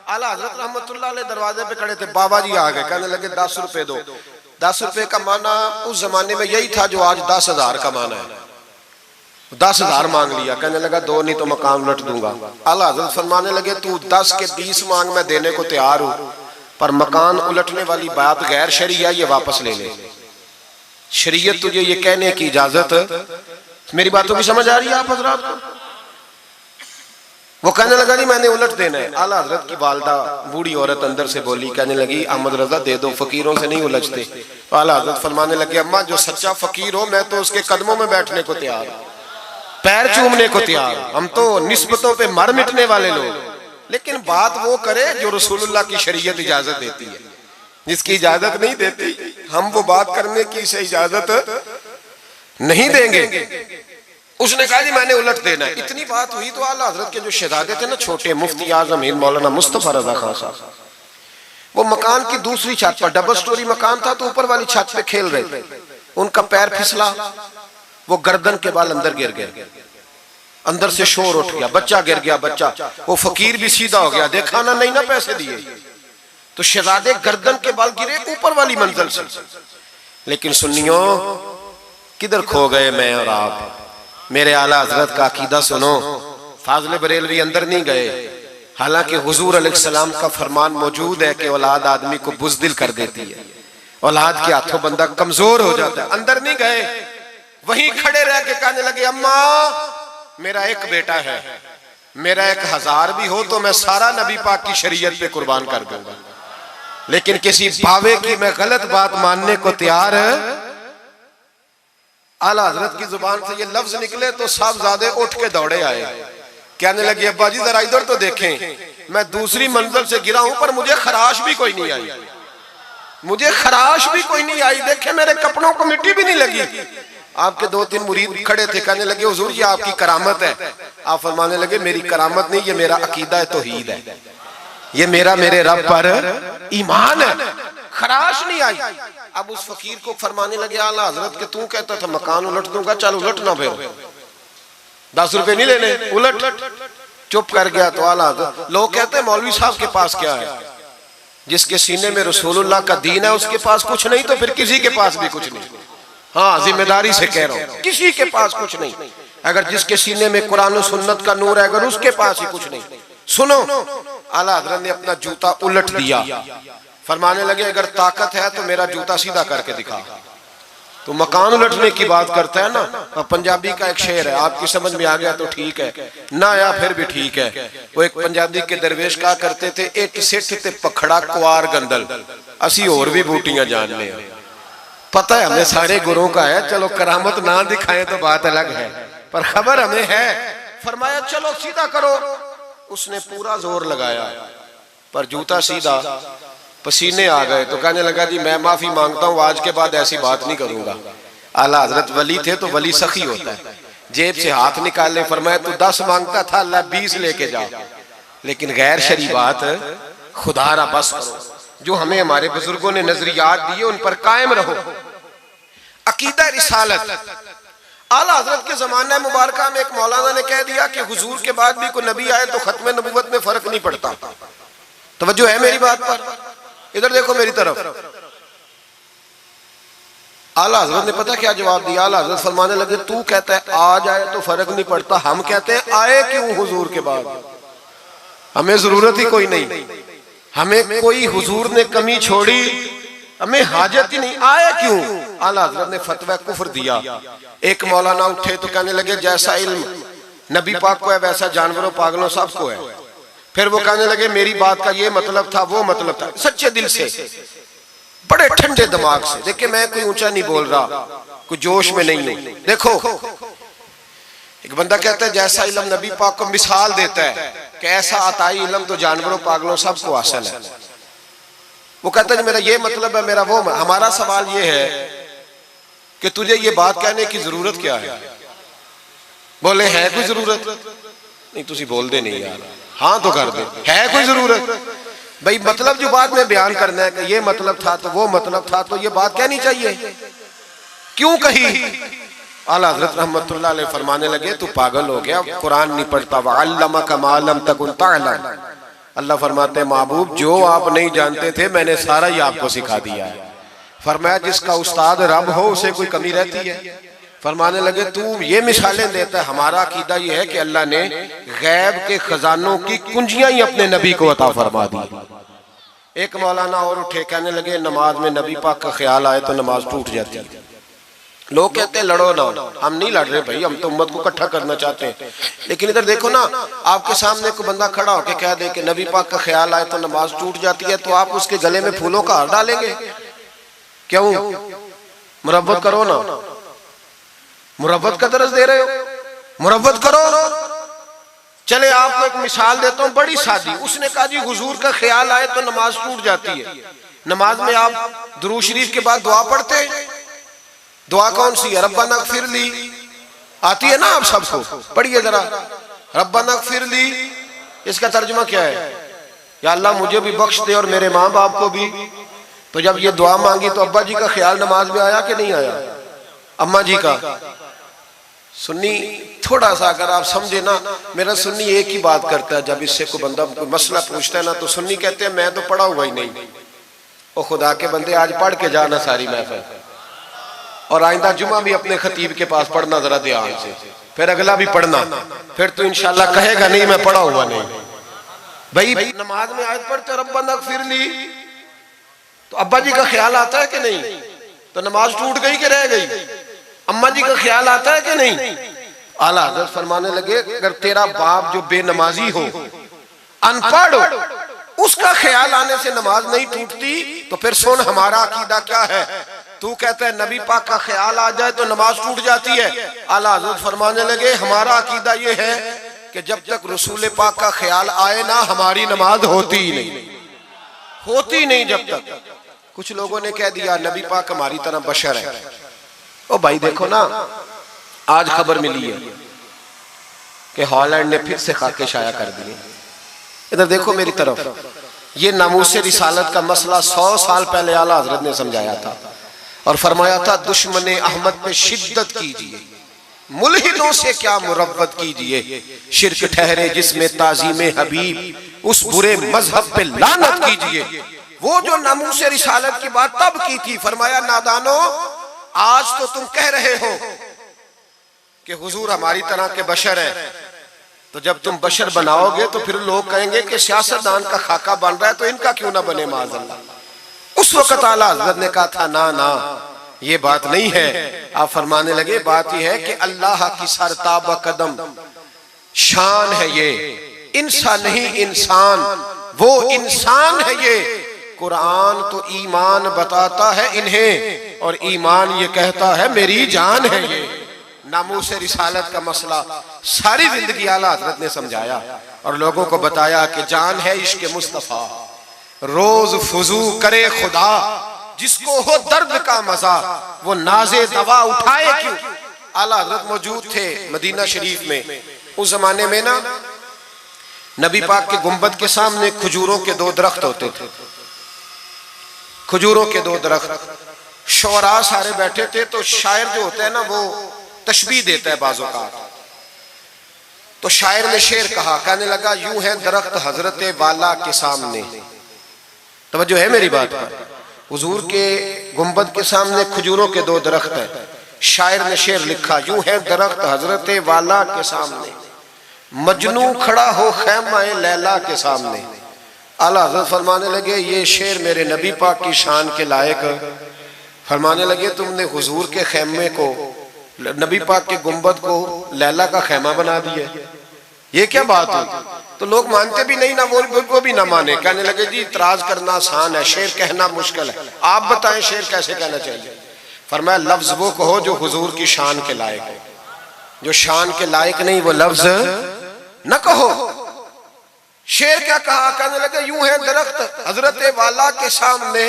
आला हजरत रहमतुल्लाह अलैह दरवाजे पे खड़े थे, बाबा जी आ गए, कहने लगे 10 रुपए दो। 10 रुपए का माना उस जमाने में यही था जो आज 10,000 का माना है। 10,000 मांग लिया, कहने लगा दो नहीं तो मकान उलट दूंगा। आला हज़रत फरमाने लगे तू 10 के 20 मांग, मैं देने को तैयार हूं, पर मकान उलटने वाली बात गैर शरीया, ये वापस ले ले। शरीयत तुझे ये कहने की इजाजत, मेरी बातों की समझ आ रही है आप हजरात को? वो कहने लगा जी मैंने उलट देना है। आला हजरत की वालदा बूढ़ी औरत अंदर से बोली, कहने लगी अहमद रजा दे दो, फकीरों से नहीं उलझते। तो आला हजरत फरमाने लगे अम्मा जो सच्चा फकीर हो मैं तो उसके कदमों में बैठने को तैयार हूं, पैर चूमने को तैयार। हम तो निस्बतों पे मर मिटने वाले लोग, लेकिन बात वो करे जो रसूलुल्लाह की शरीयत इजाजत देती है। जिसकी इजाजत नहीं देती हम वो बात करने की इसे इजाजत नहीं देंगे। उसने कहा जी मैंने उलट देना है। इतनी बात हुई तो आला हजरत के जो शहजादे थे ना छोटे, मुफ्ती आजम हिंद मौलाना मुस्तफा रजा खान साहब, वो मकान की दूसरी छत पर, डबल स्टोरी मकान था तो ऊपर वाली छत पे खेल रहे थे। उनका पैर फिसला, वो गर्दन के बाल अंदर गिर गए, अंदर से शोर उठ गया, बच्चा गिर गया। बच्चा, वो फकीर भी सीधा हो गया, देखा ना नहीं ना पैसे दिए तो शहजादे गर्दन के बाल गिरे ऊपर वाली मंजिल से। लेकिन सुन्नियों किधर खो गए मैं और आप? मेरे आला हजरत का अकीदा सुनो। फाज़िल बरेलवी अंदर नहीं गए, हालांकि हुजूर अलैहिस्सलाम का फरमान मौजूद है कि औलाद आदमी को बुज़दिल कर देती है, औलाद के हाथों बंदा कमजोर हो जाता है। अंदर नहीं गए, वहीं खड़े रह के कहने लगे अम्मा मेरा एक बेटा है, मेरा 1000 भी हो तो मैं सारा नबी पाक की शरीयत पे कुर्बान कर दूंगा, लेकिन किसी बावे की मैं गलत बात मानने को तैयार है। आला हजरत की जुबान से ये लफ्ज निकले तो साहबजादे उठ के दौड़े आए, कहने लगे अब्बा जी जरा इधर तो देखें, मैं दूसरी मंजिल से गिरा हूं पर मुझे खराश भी कोई नहीं आई, मुझे खराश भी कोई नहीं आई, देखे मेरे कपड़ों को मिट्टी भी नहीं लगी। आपके 2-3 मुरीद खड़े थे, कहने लगे हुजूर ये आपकी करामत है। आप फरमाने लगे मेरी करामत नहीं, ये मेरा अकीदा है, तौहीद है, ये मेरा मेरे रब पर ईमान है, खराश नहीं आई। अब उस फकीर को फरमाने लगे आला हजरत के तू कहता था मकान उलट दूंगा, चल उलट ना, फिर 10 रुपए नहीं लेने, उलट। चुप कर गया तो आला हजरत, लोग कहते हैं मौलवी साहब के पास क्या है? जिसके सीने में रसूलुल्लाह का दीन है उसके पास कुछ नहीं तो फिर किसी के पास भी कुछ नहीं। हाँ जिम्मेदारी से कह रहा हूं, किसी के पास कुछ नहीं। अगर जिसके सीने में कुरान और सुन्नत का नूर है, अगर उसके पास ही कुछ नहीं। सुनो, आला हजरत ने अपना जूता उलट दिया, फरमाने लगे अगर ताकत है तो मेरा जूता सीधा करके दिखा। तो मकान उलटने की बात करता है ना, पंजाबी का एक शेर है, आपकी समझ में आ गया तो ठीक है, ना आया फिर भी ठीक है। वो एक पंजाबी के दरवेश कहा करते थे, एक सिठ ते पखड़ा कुआर गंदल, असी और भी बूटियां जानने हैं। पता है हमें सारे गुरुओं का है, चलो करामत ना दिखाएं तो बात अलग है, पर खबर हमें है। फरमाया चलो सीधा करो, उसने पूरा जोर लगाया पर जूता सीधा, पसीने आ गए तो कहने लगा जी मैं माफी मांगता हूँ, आज के बाद ऐसी बात नहीं करूंगा। आला हजरत वली थे तो वली सखी होता है, जेब से हाथ निकालने, फरमाया तू 10 मांगता था, अल्लाह 20 लेके जा, लेकिन गैर शरी बात खुदारा बस करो। जो हमें हमारे बुजुर्गों ने नजरियात दिए उन पर कायम रहो। अकीदा रिसालत, आला हजरत के जमाना मुबारका में एक मौलाना ने कह दिया कि हुजूर के बाद भी कोई नबी आए तो खत्म नबूवत में फर्क नहीं पड़ता। तवज्जो है मेरी बात पर? इधर देखो मेरी तरफ। आला हजरत ने पता क्या जवाब दिया? आला हजरत फरमाने लगे तू कहता है आ जाए तो फर्क नहीं पड़ता, हम कहते हैं आए क्यों हुजूर के बाद? हमें जरूरत ही कोई नहीं, हमें कोई हुजूर ने कमी छोड़ी, हमें हाजत ही नहीं, आए क्यों? आला हजरत ने फतवा कुफ्र दिया। एक मौलाना उठे तो कहने लगे जैसा इल्म नबी पाक को है वैसा जानवरों पागलों सबको है। फिर वो कहने लगे मेरी बात का ये मतलब था, वो मतलब था, सच्चे दिल से, बड़े ठंडे दिमाग से। देखिए मैं कोई ऊंचा नहीं बोल रहा, कोई जोश में नहीं हूं। देखो एक बंदा कहता है जैसा इल्म नबी पाक को मिसाल देता है कि ऐसा अताई इल्म तो जानवरों पागलों सबको हासिल है। वो कहता है मेरा ये मतलब है, मेरा वो। हमारा सवाल ये है कि तुझे ये बात कहने की जरूरत क्या है? बोले है कोई जरूरत? नहीं तुसी बोल दे नहीं यार, हाँ तो कर दे, है कोई जरूरत? भाई मतलब जो बात में बयान करना है कि ये मतलब था तो वो मतलब था, तो ये बात कहनी चाहिए, क्यों कही? आला हज़रत रहमतुल्लाह अलैह फरमाने लगे तू पागल हो गया, कुरान नहीं पढ़ता। वअल्लमका मा लम तकुन तअलम, अल्लाह फरमाते हैं महबूब जो आप नहीं जानते थे मैंने सारा ही आपको सिखा दिया है। फरमाया जिसका उस्ताद रब हो उसे कोई कमी रहती है? फरमाने लगे तू ये मिसालें देता है, हमारा अकीदा ये है कि अल्लाह ने गैब के खजानों की कुंजियां ही अपने नबी को अता फरमा दी। एक मौलाना और उठे, कहने लगे नमाज में नबी पाक का ख्याल आए तो नमाज टूट जाती है। लोग कहते हैं लड़ो ना, हम नहीं लड़ रहे भाई, हम तो उम्मत को इकट्ठा करना चाहते हैं। लेकिन इधर देखो ना, आपके सामने कोई बंदा खड़ा होकर कह दे कि नबी पाक का ख्याल आए तो नमाज टूट जाती है, तो आप उसके गले में फूलों का हार डालेंगे? क्यों? मुरव्वत करो ना, मुरव्वत का दर्ज दे रहे हो, मुरव्वत करो। चले आपको एक मिसाल देता हूँ बड़ी सादी। उसने कहा जी हुजूर का ख्याल आए तो नमाज टूट जाती है। नमाज में आप दुरूद शरीफ के बाद दुआ पढ़ते, दुआ कौन सी है? रब्बना ग़फ़िरली आती है ना आप सबको, पढ़िए जरा। रब्बना फ़िरली, इसका तर्जुमा क्या है? या अल्लाह मुझे भी बख्श दे और मेरे माँ बाप को भी। तो जब ये दुआ मांगी तो अब्बा जी का ख्याल नमाज में आया कि नहीं आया? अम्मा जी का? सुन्नी थोड़ा सा अगर आप समझे ना, मेरा सुन्नी एक ही बात करता है, जब इससे कोई बंदा कोई मसला पूछता है ना तो सुन्नी कहते हैं मैं तो पढ़ा हुआ ही नहीं। ओ खुदा के बंदे, आज पढ़ के जाना सारी महफिल, और आइंदा जुमा भी अपने खतीब के पास पढ़ना जरा ध्यान से, फिर अगला भी पढ़ना, फिर तो इंशाल्लाह कहेगा नहीं मैं पढ़ा हुआ नहीं। भाई नमाज में आयत पढ़ते रब्बना फ़िरली, तो अब्बा जी का ख्याल आता है कि नहीं? तो नमाज टूट गई कि रह गई? अम्मा जी का ख्याल आता है कि नहीं? आला हज़रत फरमाने लगे अगर तेरा बाप जो बेनमाजी हो, अनपढ़ हो, उसका ख्याल आने से नमाज नहीं टूटती, तो फिर सुन हमारा अकीदा क्या है। तू कहता है नबी पाक का ख्याल आ जाए तो नमाज टूट जाती है। आला हज़रत फरमाने लगे हमारा अकीदा ये है कि जब तक रसूल पाक का ख्याल आए ना, हमारी नमाज होती ही नहीं, होती नहीं जब तक। कुछ लोगों ने कह दिया नबी पाक हमारी तरह बशर है। ओ भाई देखो ना, आज खबर मिली है कि हॉलैंड ने फिर से खाके शाया कर दिए। इधर देखो मेरी तरफ, ये नामूस रिसालत का मसला 100 साल पहले आला हजरत ने समझाया था और फरमाया था दुश्मन अहमद पे शिद्दत कीजिए, मुल्हिदों से क्या मुरव्वत कीजिए, शिरक ठहरे जिसमें ताज़ीम हबीब, उस बुरे मजहब पे लानत कीजिए। वो जो नामूस रिसालत की बात तब की थी, फरमाया नादानो आज तो तुम कह रहे हो कि हुजूर हमारी तरह के बशर है, तो जब तुम बशर बनाओगे तो फिर लोग कहेंगे कि सियासतदान का खाका बन रहा है तो इनका क्यों ना बने माज़अल्लाह। उस वक्त आला हज़रत ने कहा था ना ना ये बात नहीं है। आप फरमाने लगे बात यह है कि अल्लाह की सरताब कदम शान है ये, इंसान नहीं इंसान, वो इंसान है ये। कुरान तो ईमान बताता है इन्हें और ईमान ये कहता है मेरी जान है ये। नामूस रिसालत का मसला सारी जिंदगी आला हज़रत ने समझाया और लोगों को बताया कि जान है इश्क मुस्तफा, रोज फुजू करे खुदा, जिसको हो दर्द का मजा वो नाजे दवा उठाए क्यों। आला हज़रत मौजूद थे मदीना शरीफ में। उस जमाने में ना नबी पाक के गुंबद के सामने खजूरों के 2 दरख्त होते थे, खजूरों के 2 दरख्त। शोरा सारे बैठे थे, तो शायर जो होता है ना वो तशबीह देता है बाजों का। तो शायर ने शेर कहा, कहने लगा यूं है दरख्त हजरत वाला के सामने। तवज्जो है मेरी बात पर? हुजूर के गुंबद के सामने खजूरों के 2 दरख्त है। शायर ने शेर लिखा, यूं है दरख्त हजरत वाला के सामने, मजनू खड़ा हो खैमाए लैला के सामने। आला हज़रत फरमाने लगे ये शेर मेरे नबी पाक की शान के लायक। फरमाने लगे तुमने हुजूर के खैमे को, नबी पाक के गुंबद को लैला का खैमा बना दिया, ये क्या बात हुई? तो लोग मानते भी नहीं ना, वो भी ना माने। कहने लगे जी इतराज करना आसान है, शेर कहना मुश्किल है, आप बताएं शेर कैसे कहना चाहिए। फरमाया लफ्ज वो कहो जो हुजूर की शान के लायक हो, जो शान के लायक नहीं वो लफ्ज न कहो। शेर क्या कहा? कहने लगे यूं है दरख्त हजरत वाला के सामने,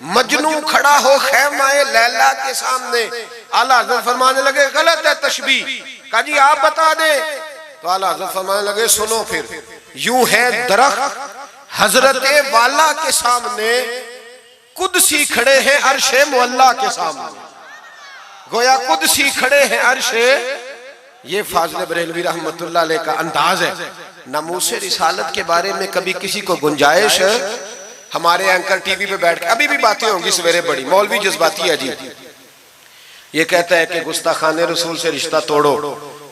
मजनू खड़ा हो खैमाए लैला के सामने। आला हज़रत फरमाने लगे गलत है तशबीह। कहा जी आप बता दे। तो आला हज़रत फरमाने लगे सुनो फिर, यूं है दरख्त हजरत वाला के सामने, कुदसी खड़े हैं अर्शे मुअल्ला के सामने। गोया कुदसी खड़े हैं अर्शे। ये फाज़िल बरेलवी रहमतुल्लाह अलैह का अंदाज है। नामूस रिसालत के बारे में कभी किसी को गुंजाइश, हमारे एंकर टीवी पे बैठ के अभी भी बातें होंगी सवेरे बड़ी, मौलवी जज्बाती है जी, ये कहता है कि गुस्ताखाने रसूल से रिश्ता तोड़ो,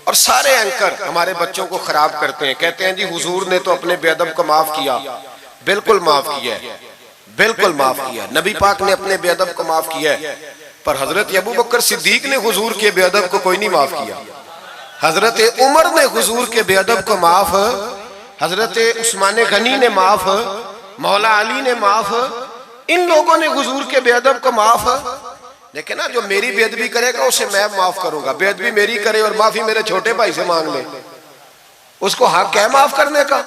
और सारे एंकर हमारे बच्चों को खराब करते हैं। कहते हैं जी हुजूर ने तो अपने बेअदब को माफ किया। बिल्कुल माफ किया है, बिल्कुल माफ किया। नबी पाक ने अपने बेअदब को माफ किया है, पर हजरत अबू बकर सिद्दीक ने हुजूर के बेअदब को कोई नहीं माफ किया। हजरत उमर ने हुजूर के बेअदब को माफ, हजरत उस्मान गनी ने माफ, मौला अली ने माफ, इन लोगों ने हुजूर के बेअदब को माफ। लेकिन ना जो मेरी बेअदबी करेगा उसे मैं माफ करूंगा। बेअदबी मेरी करे और माफी मेरे छोटे भाई से मांग ले, उसको हक है माफ करने का?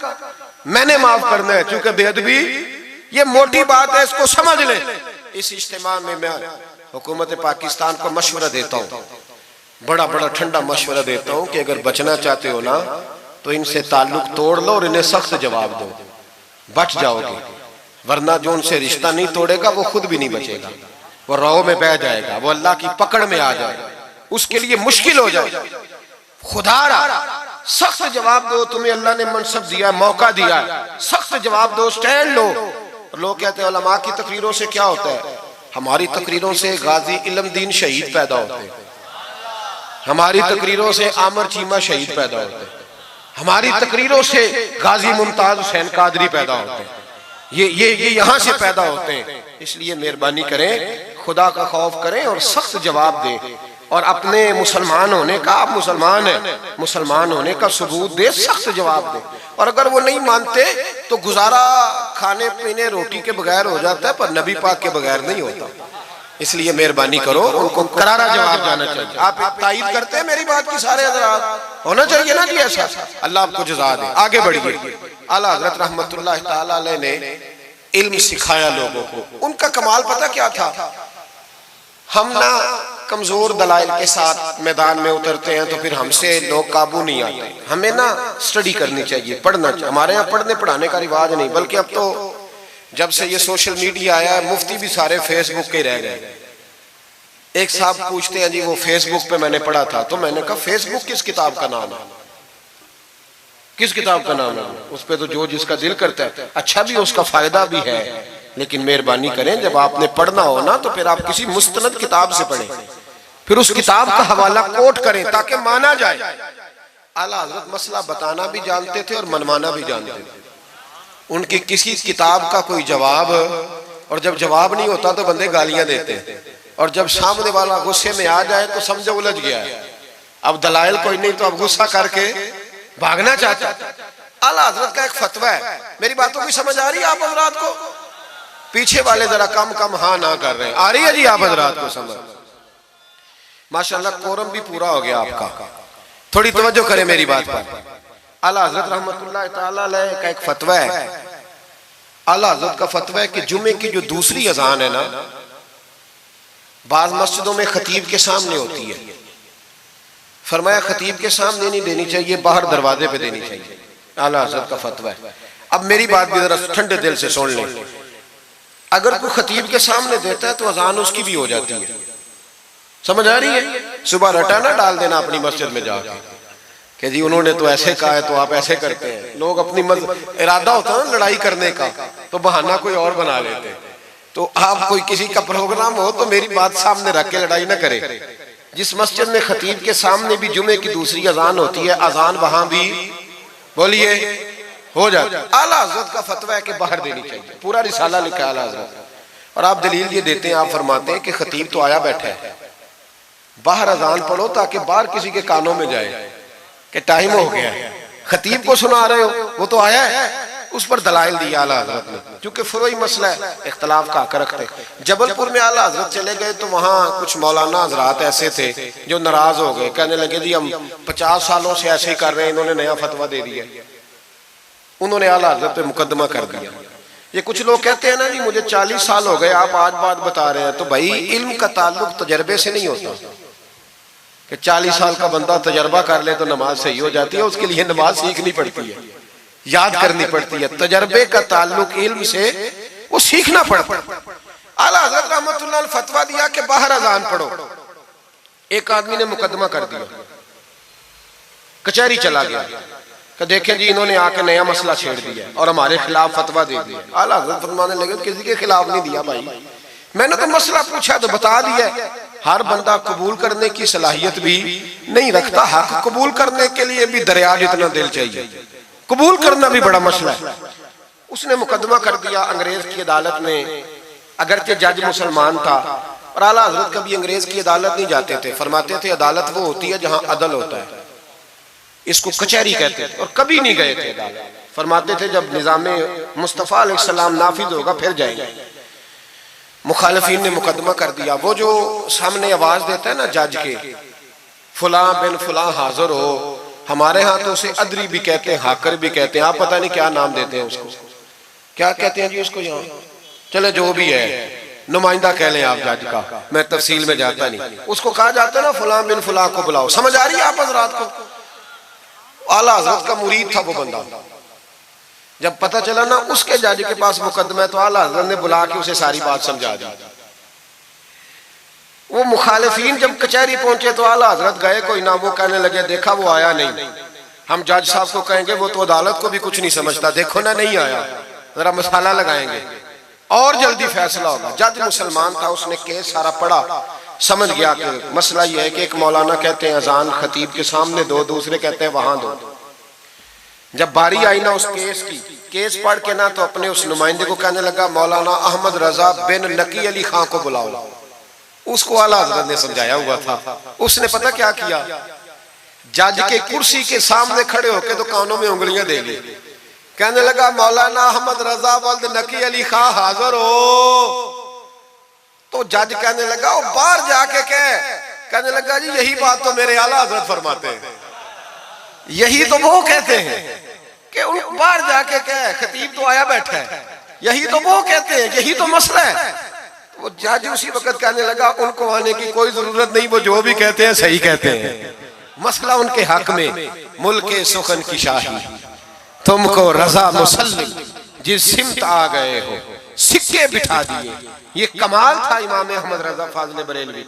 मैंने माफ करना है, क्योंकि बेअदबी ये मोटी बात है, इसको समझ ले। इस इज्तिमा में मैं हुकूमत पाकिस्तान को मशवरा देता हूँ बड़ा बड़ा ठंडा मशवरा देता हूं कि अगर बचना चाहते हो ना तो इनसे ताल्लुक तोड़ लो और इन्हें सख्त जवाब दो, बच जाओगे। वरना जो उनसे रिश्ता नहीं तोड़ेगा वो खुद भी नहीं बचेगा, वो राह में बह जाएगा, वो अल्लाह की पकड़ में आ जाएगा, उसके लिए मुश्किल हो जाए। खुदारा सख्त जवाब दो, तुम्हें अल्लाह ने मनसब दिया, मौका दिया, सख्त जवाब दो, स्टैंड लो। लोग कहते हैं उलमा की तकरीरों से क्या होता है? हमारी तकरीरों से गाजी इल्म दीन शहीद पैदा होते हैं, हमारी तकरीरों से आमर चीमा शहीद पैदा होते हैं, हमारी तकरीरों से गाजी मुमताज हुसैन कादरी पैदा होते हैं, ये यहां से पैदा होते हैं। इसलिए मेहरबानी करें, खुदा का खौफ करें और सख्त जवाब दें और अपने मुसलमान होने का, आप मुसलमान हैं, मुसलमान होने का सबूत दे, सख्त जवाब दे। और अगर वो नहीं मानते तो गुजारा खाने पीने रोटी के बगैर हो जाता है, पर नबी पाक के बगैर नहीं होता। इसलिए मेहरबानी करो, उनको करारा जवाब जाना चाहिए। आप तायीद करते हैं मेरी बात की? सारे हज़रात होना चाहिए ना जी ऐसा। अल्लाह आपको जज़ा दे। आगे बढ़िए। आला हज़रत रहमतुल्लाह तआला अलैह ने इल्म सिखाया लोगों को। उनका कमाल पता क्या था? हम ना कमजोर दलाइल के साथ मैदान में उतरते हैं तो फिर हमसे लोग काबू नहीं आते। हमें ना स्टडी करनी चाहिए, पढ़ना चाहिए। हमारे यहाँ पढ़ने पढ़ाने का रिवाज नहीं, बल्कि अब तो जब से ये सोशल मीडिया आया है, मुफ्ती भी सारे फेसबुक के रह गए। एक साहब पूछते हैं जी वो फेसबुक पे मैंने पढ़ा था, तो मैंने कहा फेसबुक किस किताब का नाम है? किस किताब का नाम है? उस पे तो जो जिसका दिल करता है, अच्छा भी उसका फायदा भी है, लेकिन मेहरबानी करें जब आपने पढ़ना हो ना तो फिर आप किसी मुस्तनद किताब से पढ़ें, फिर उस किताब का हवाला कोट करें ताकि माना जाए। आला हज़रत मसला बताना भी जानते थे और मनवाना भी जानते थे। उनकी किसी किताब का कोई जवाब, और जब जवाब नहीं होता तो बंदे गालियां देते हैं, और जब सामने वाला गुस्से में आ जाए तो समझो उलझ गया है। अब दलाइल कोई नहीं तो अब गुस्सा करके भागना चाहता है। आला हज़रत का एक फतवा है, मेरी बातों की समझ आ रही है आप हज़रात को? पीछे वाले जरा कम कम हाँ ना कर रहे हैं, आ रही है जी आप हज़रात को समझ? माशाअल्लाह कोरम भी पूरा हो गया आपका, थोड़ी तवज्जो करें मेरी बात पर। आला हज़रत रहमतुल्लाह तआला अलैह का एक फतवा है। आला हज़रत का फतवा है कि जुमे की जो दूसरी अजान है ना, बाज़ मस्जिदों में खतीब के सामने होती है। फरमाया खतीब के सामने नहीं देनी चाहिए, बाहर दरवाजे पे देनी चाहिए। आला हज़रत का फतवा है। अब मेरी बात भी जरा ठंडे दिल से सुन लें। अगर कोई खतीब के सामने देता है तो अजान उसकी भी हो जाती है, समझ आ रही है? सुबह रटा ना डाल देना अपनी मस्जिद में जाके कि जी उन्होंने तो ऐसे कहा है तो आप ऐसे करते हैं। लोग अपनी इरादा होता है ना लड़ाई करने का, तो बहाना कोई और बना लेते हैं। तो आप कोई किसी का प्रोग्राम हो तो मेरी बात सामने रख के लड़ाई ना करे। जिस मस्जिद में खतीब के सामने भी जुमे की दूसरी अजान होती है, अजान वहां भी बोलिए हो जाता है। आला हज़रत का फतवा है कि बाहर देनी चाहिए, पूरा रिसाला लिखा है आला हज़रत। और आप दलील ये देते हैं, आप फरमाते हैं कि खतीब तो आया बैठा है, बाहर अजान पढ़ो ताकि बाहर किसी के कानों में जाए कि टाइम हो गया है। खतीब को सुना रहे हो, वो तो आया है, उस पर दलाइल दिया आला हज़रत ने, क्योंकि फरोई मसला है, इख्तलाफ का हक रखते। जबलपुर में आला हज़रत चले गए तो वहाँ कुछ मौलाना हज़रात ऐसे थे जो नाराज हो गए, कहने लगे जी हम 50 सालों से ऐसे ही कर रहे हैं, इन्होंने नया फतवा दे दिया। उन्होंने आला हज़रत पे मुकदमा कर दिया। ये कुछ लोग कहते हैं ना जी मुझे 40 साल हो गए, आप आज बात बता रहे हैं, तो भाई इल्म का ताल्लुक तजर्बे से नहीं होता कि 40 साल का बंदा तजर्बा कर ले तो नमाज सही हो जाती है। उसके लिए नमाज सीखनी पड़ती है, याद करनी पड़ती है। तजर्बे का ताल्लुक इल्म से, वो सीखना पड़ता है। आला हज़रत रहमतुल्लाह अलैह फतवा दिया कि बाहर अजान पढ़ो। एक आदमी ने मुकदमा कर दिया, कचहरी चला गया कि देखें जी इन्होंने आके नया मसला छेड़ दिया और हमारे खिलाफ फतवा दे दिया। आला हज़रत फरमाने लगे किसी के खिलाफ नहीं दिया भाई, मैंने तो मसला पूछा तो बता दिया। हर बंदा कबूल करने की सलाहियत भी नहीं रखता, हक कबूल करने के लिए भी दरिया जितना दिल चाहिए, कबूल करना भी बड़ा मसला है। उसने मुकदमा कर दिया अंग्रेज की अदालत में, अगरचे जज मुसलमान था। और आला हज़रत कभी अंग्रेज की अदालत नहीं जाते थे, फरमाते थे अदालत वो होती है जहां अदल होता है, इसको कचहरी कहते थे, और कभी नहीं गए थे अदालत। फरमाते थे जब निज़ामे मुस्तफ़ा अलैहिस्सलाम नाफिज होगा फिर जाएंगे। मुखालिफिन ने मुकदमा कर दिया। वो जो सामने आवाज देता है ना जज के, फुला बिन फुला हाजिर हो, हमारे यहाँ तो उसे अदरी भी कहते हैं, हाकर भी कहते हैं, आप पता नहीं क्या नाम देते हैं उसको, क्या कहते हैं जी उसको यहाँ, चले जो भी है, नुमाइंदा कह लें आप जज का, मैं तफसील में जाता नहीं। उसको कहा जाता है ना फलां बिन फलां को बुलाओ। समझ आ रही है आप हजरात को? आला हजरत का मुरीद था वो बंदा। जब पता चला ना उसके जज के पास मुकदमा है, तो आला हजरत ने बुला के उसे सारी बात समझा दी। वो मुखालिफिन जब कचहरी पहुंचे तो आला हजरत गए कोई ना, वो कहने लगे देखा वो आया नहीं, हम जज साहब को कहेंगे वो तो अदालत को भी कुछ नहीं समझता, देखो ना नहीं आया, जरा मसाला लगाएंगे और जल्दी फैसला होगा। जज मुसलमान था, उसने केस सारा पढ़ा, समझ गया कि मसला यह है कि एक मौलाना कहते हैं अजान खतीब के सामने दो, दूसरे कहते हैं वहां दो। जब बारी आई ना उस केस की, केस पढ़ के ना तो अपने उस नुमाइंदे को कहने लगा मौलाना अहमद रजा बिन नकी अली खां को बुलाओ। उसको आला हजरत ने समझाया हुआ था। उसने पता क्या किया, जज के कुर्सी के सामने खड़े होके तो कानों में उंगलियां दे ली, कहने लगा मौलाना अहमद रजा वल्द नकी अली खां हाजिर हो। तो जज कहने लगा वो बाहर जाके कहने लगा जी यही बात तो मेरे आला हजरत फरमाते हैं, यही तो वो कहते हैं कि उन बाहर जाके खतीब तो आया बैठा है, यही तो वो कहते हैं, यही तो मसला है। तो वो जज उसी वक्त कहने लगा उनको आने की कोई जरूरत नहीं, वो जो भी कहते हैं सही कहते हैं, मसला उनके हक में। मुल्के सुखन की शाही तुमको रजा मुसल्लिम जिस सिमत आ गए हो सिक्के बिठा दिए। ये कमाल था इमाम अहमद रजा फाज़िल बरेलवी।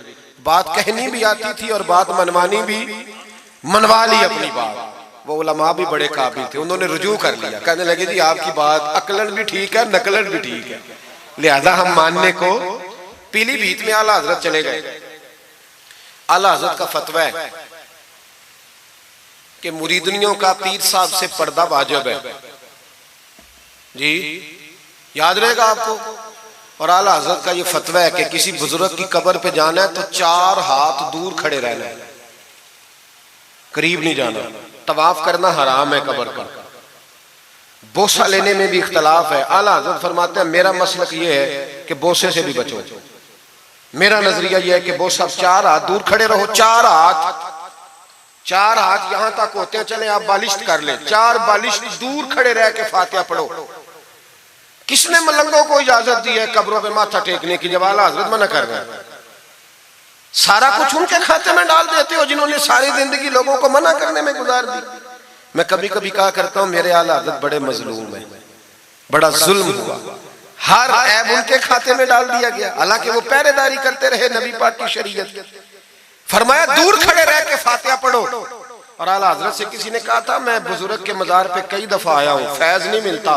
बात कहनी भी आती थी और बात मनवानी भी, मनवा ली अपनी बात। वो उलमा भी बड़े काबिल थे, उन्होंने रुजू कर लिया, कहने लगे जी आपकी बात अकलन भी ठीक है, नकलन भी ठीक है, लिहाजा हम मानने को। पीलीभीत में आला हजरत चले गए। आला हजरत का फतवा है कि मुरीदनियों का पीर साहब से पर्दा वाजिब है जी, याद रहेगा आपको। और आला हजरत का ये फतवा है कि किसी बुजुर्ग की कब्र पे जाना है तो 4 हाथ दूर खड़े रहना है, करीब नहीं जाना। तवाफ करना हराम है कब्र का। बोसा लेने में भी इख्तलाफ है। आला हजरत फरमाते हैं मेरा मसलक ये है कि बोसे से भी बचो। मेरा नजरिया यह है कि बोसा 4 हाथ दूर खड़े रहो। 4 हाथ यहां तक होते हैं, चले आप बालिश कर ले, 4 बालिश दूर खड़े रह के फातिहा पढ़ो। किसने मलंगों को इजाजत दी है कब्रों पे माथा टेकने की, जब आला हजरत मना कर रहे हैं? सारा कुछ उनके खाते में डाल देते हो जिन्होंने सारी जिंदगी लोगों को मना करने में गुजार दी। मैं कभी कभी कहा करता हूं मेरे आला हजरत बड़े मजलूम है, बड़ा जुल्म हुआ, हर ऐब उनके खाते में डाल दिया गया, हालांकि वो पहरेदारी करते रहे नबी पाक की शरीयत। फरमाया दूर खड़े रह के फातिहा पढ़ो। और आला हजरत से किसी ने कहा था मैं बुजुर्ग के मजार पे कई दफा आया हूं, फैज नहीं मिलता।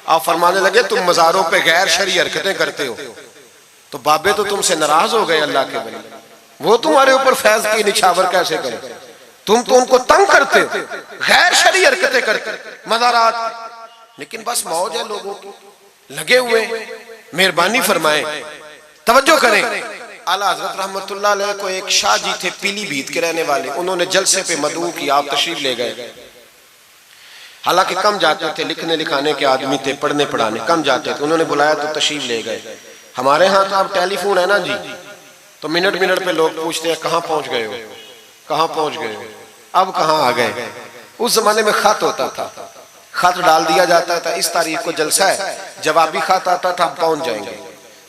आप फरमाने लगे तुम मजारों पे गैर शरई हरकतें करते हो, तो बाबे तो तुमसे नाराज हो गए अल्लाह के वली, वो तुम्हारे ऊपर फैज की निछावर कैसे करें? तुम तो उनको तंग करते, गैर शरई हरकतें करते मजारात। लेकिन बस मौज है लोगों की, लगे हुए। मेहरबानी फरमाएं, तवज्जो करें। आला हजरत रहमतुल्लाह अलैह को एक शाह जी थे पीलीभीत के रहने वाले, उन्होंने जलसे पे मदऊ किया, आप तशरीफ ले गए। हालांकि कम जाते थे, लिखने लिखाने के आदमी थे, पढ़ने पढ़ाने कम जाते थे, उन्होंने बुलाया तो तशरीफ ले गए। हमारे यहाँ तो अब टेलीफोन है ना जी, तो मिनट मिनट पे लोग पूछते हैं कहाँ पहुंच गए हो, कहाँ पहुंच गए हो, अब कहाँ आ गए। उस जमाने में खत होता था, खत डाल दिया जाता था इस तारीख को जलसा है, जवाबी खत आता था पहुंच जाएंगे।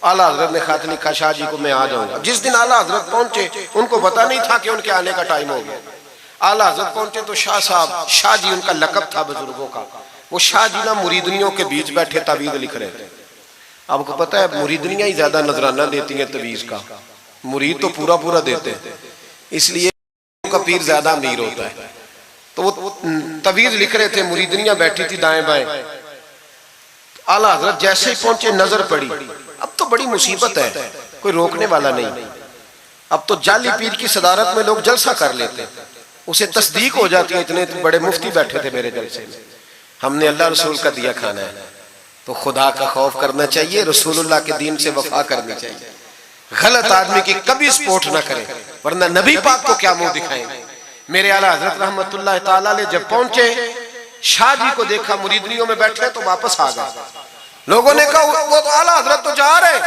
आला हजरत ने खत लिखा शाह जी को मैं आ जाऊंगा। जिस दिन आला हजरत पहुंचे उनको पता नहीं था कि उनके आने का टाइम हो गया। आला हजरत पहुंचे तो शाह साहब, शाह जी उनका लकब था बुजुर्गों का, वो शाह जी ना मुरीदनियों के बीच बैठे तावीज़ लिख रहे थे। आपको पता है मुरीदनियां ही ज्यादा नजराना देती हैं तवीज़ का, मुरीद तो पूरा पूरा देते हैं, इसलिए उनका पीर ज्यादा अमीर होता है। तो वो तवीज़ लिख रहे थे, मुरीदनियां बैठी थी दाएं बाएं। आला हजरत जैसे ही पहुंचे नजर पड़ी, अब तो बड़ी मुसीबत है, कोई रोकने वाला नहीं। अब तो जाली पीर की सदारत में लोग जलसा कर लेते, उसे तस्दीक हो जाती है। इतने बड़े मुफ्ती बैठे थे मेरे जलसे में, हमने अल्लाह रसूल का दिया खाना है, तो खुदा का खौफ करना चाहिए, रसूलुल्लाह के दीन से वफा करनी चाहिए। गलत आदमी की कभी सपोर्ट ना करें, वरना नबी पाक को क्या मुंह दिखाएंगे। मेरे आला हजरत रहमतुल्लाह ताला अलैह जब पहुंचे, शाह जी को देखा मुरीदनियों में बैठे तो वापस आ गए। लोगों ने कहा वो तो आला हजरत तो जा रहे।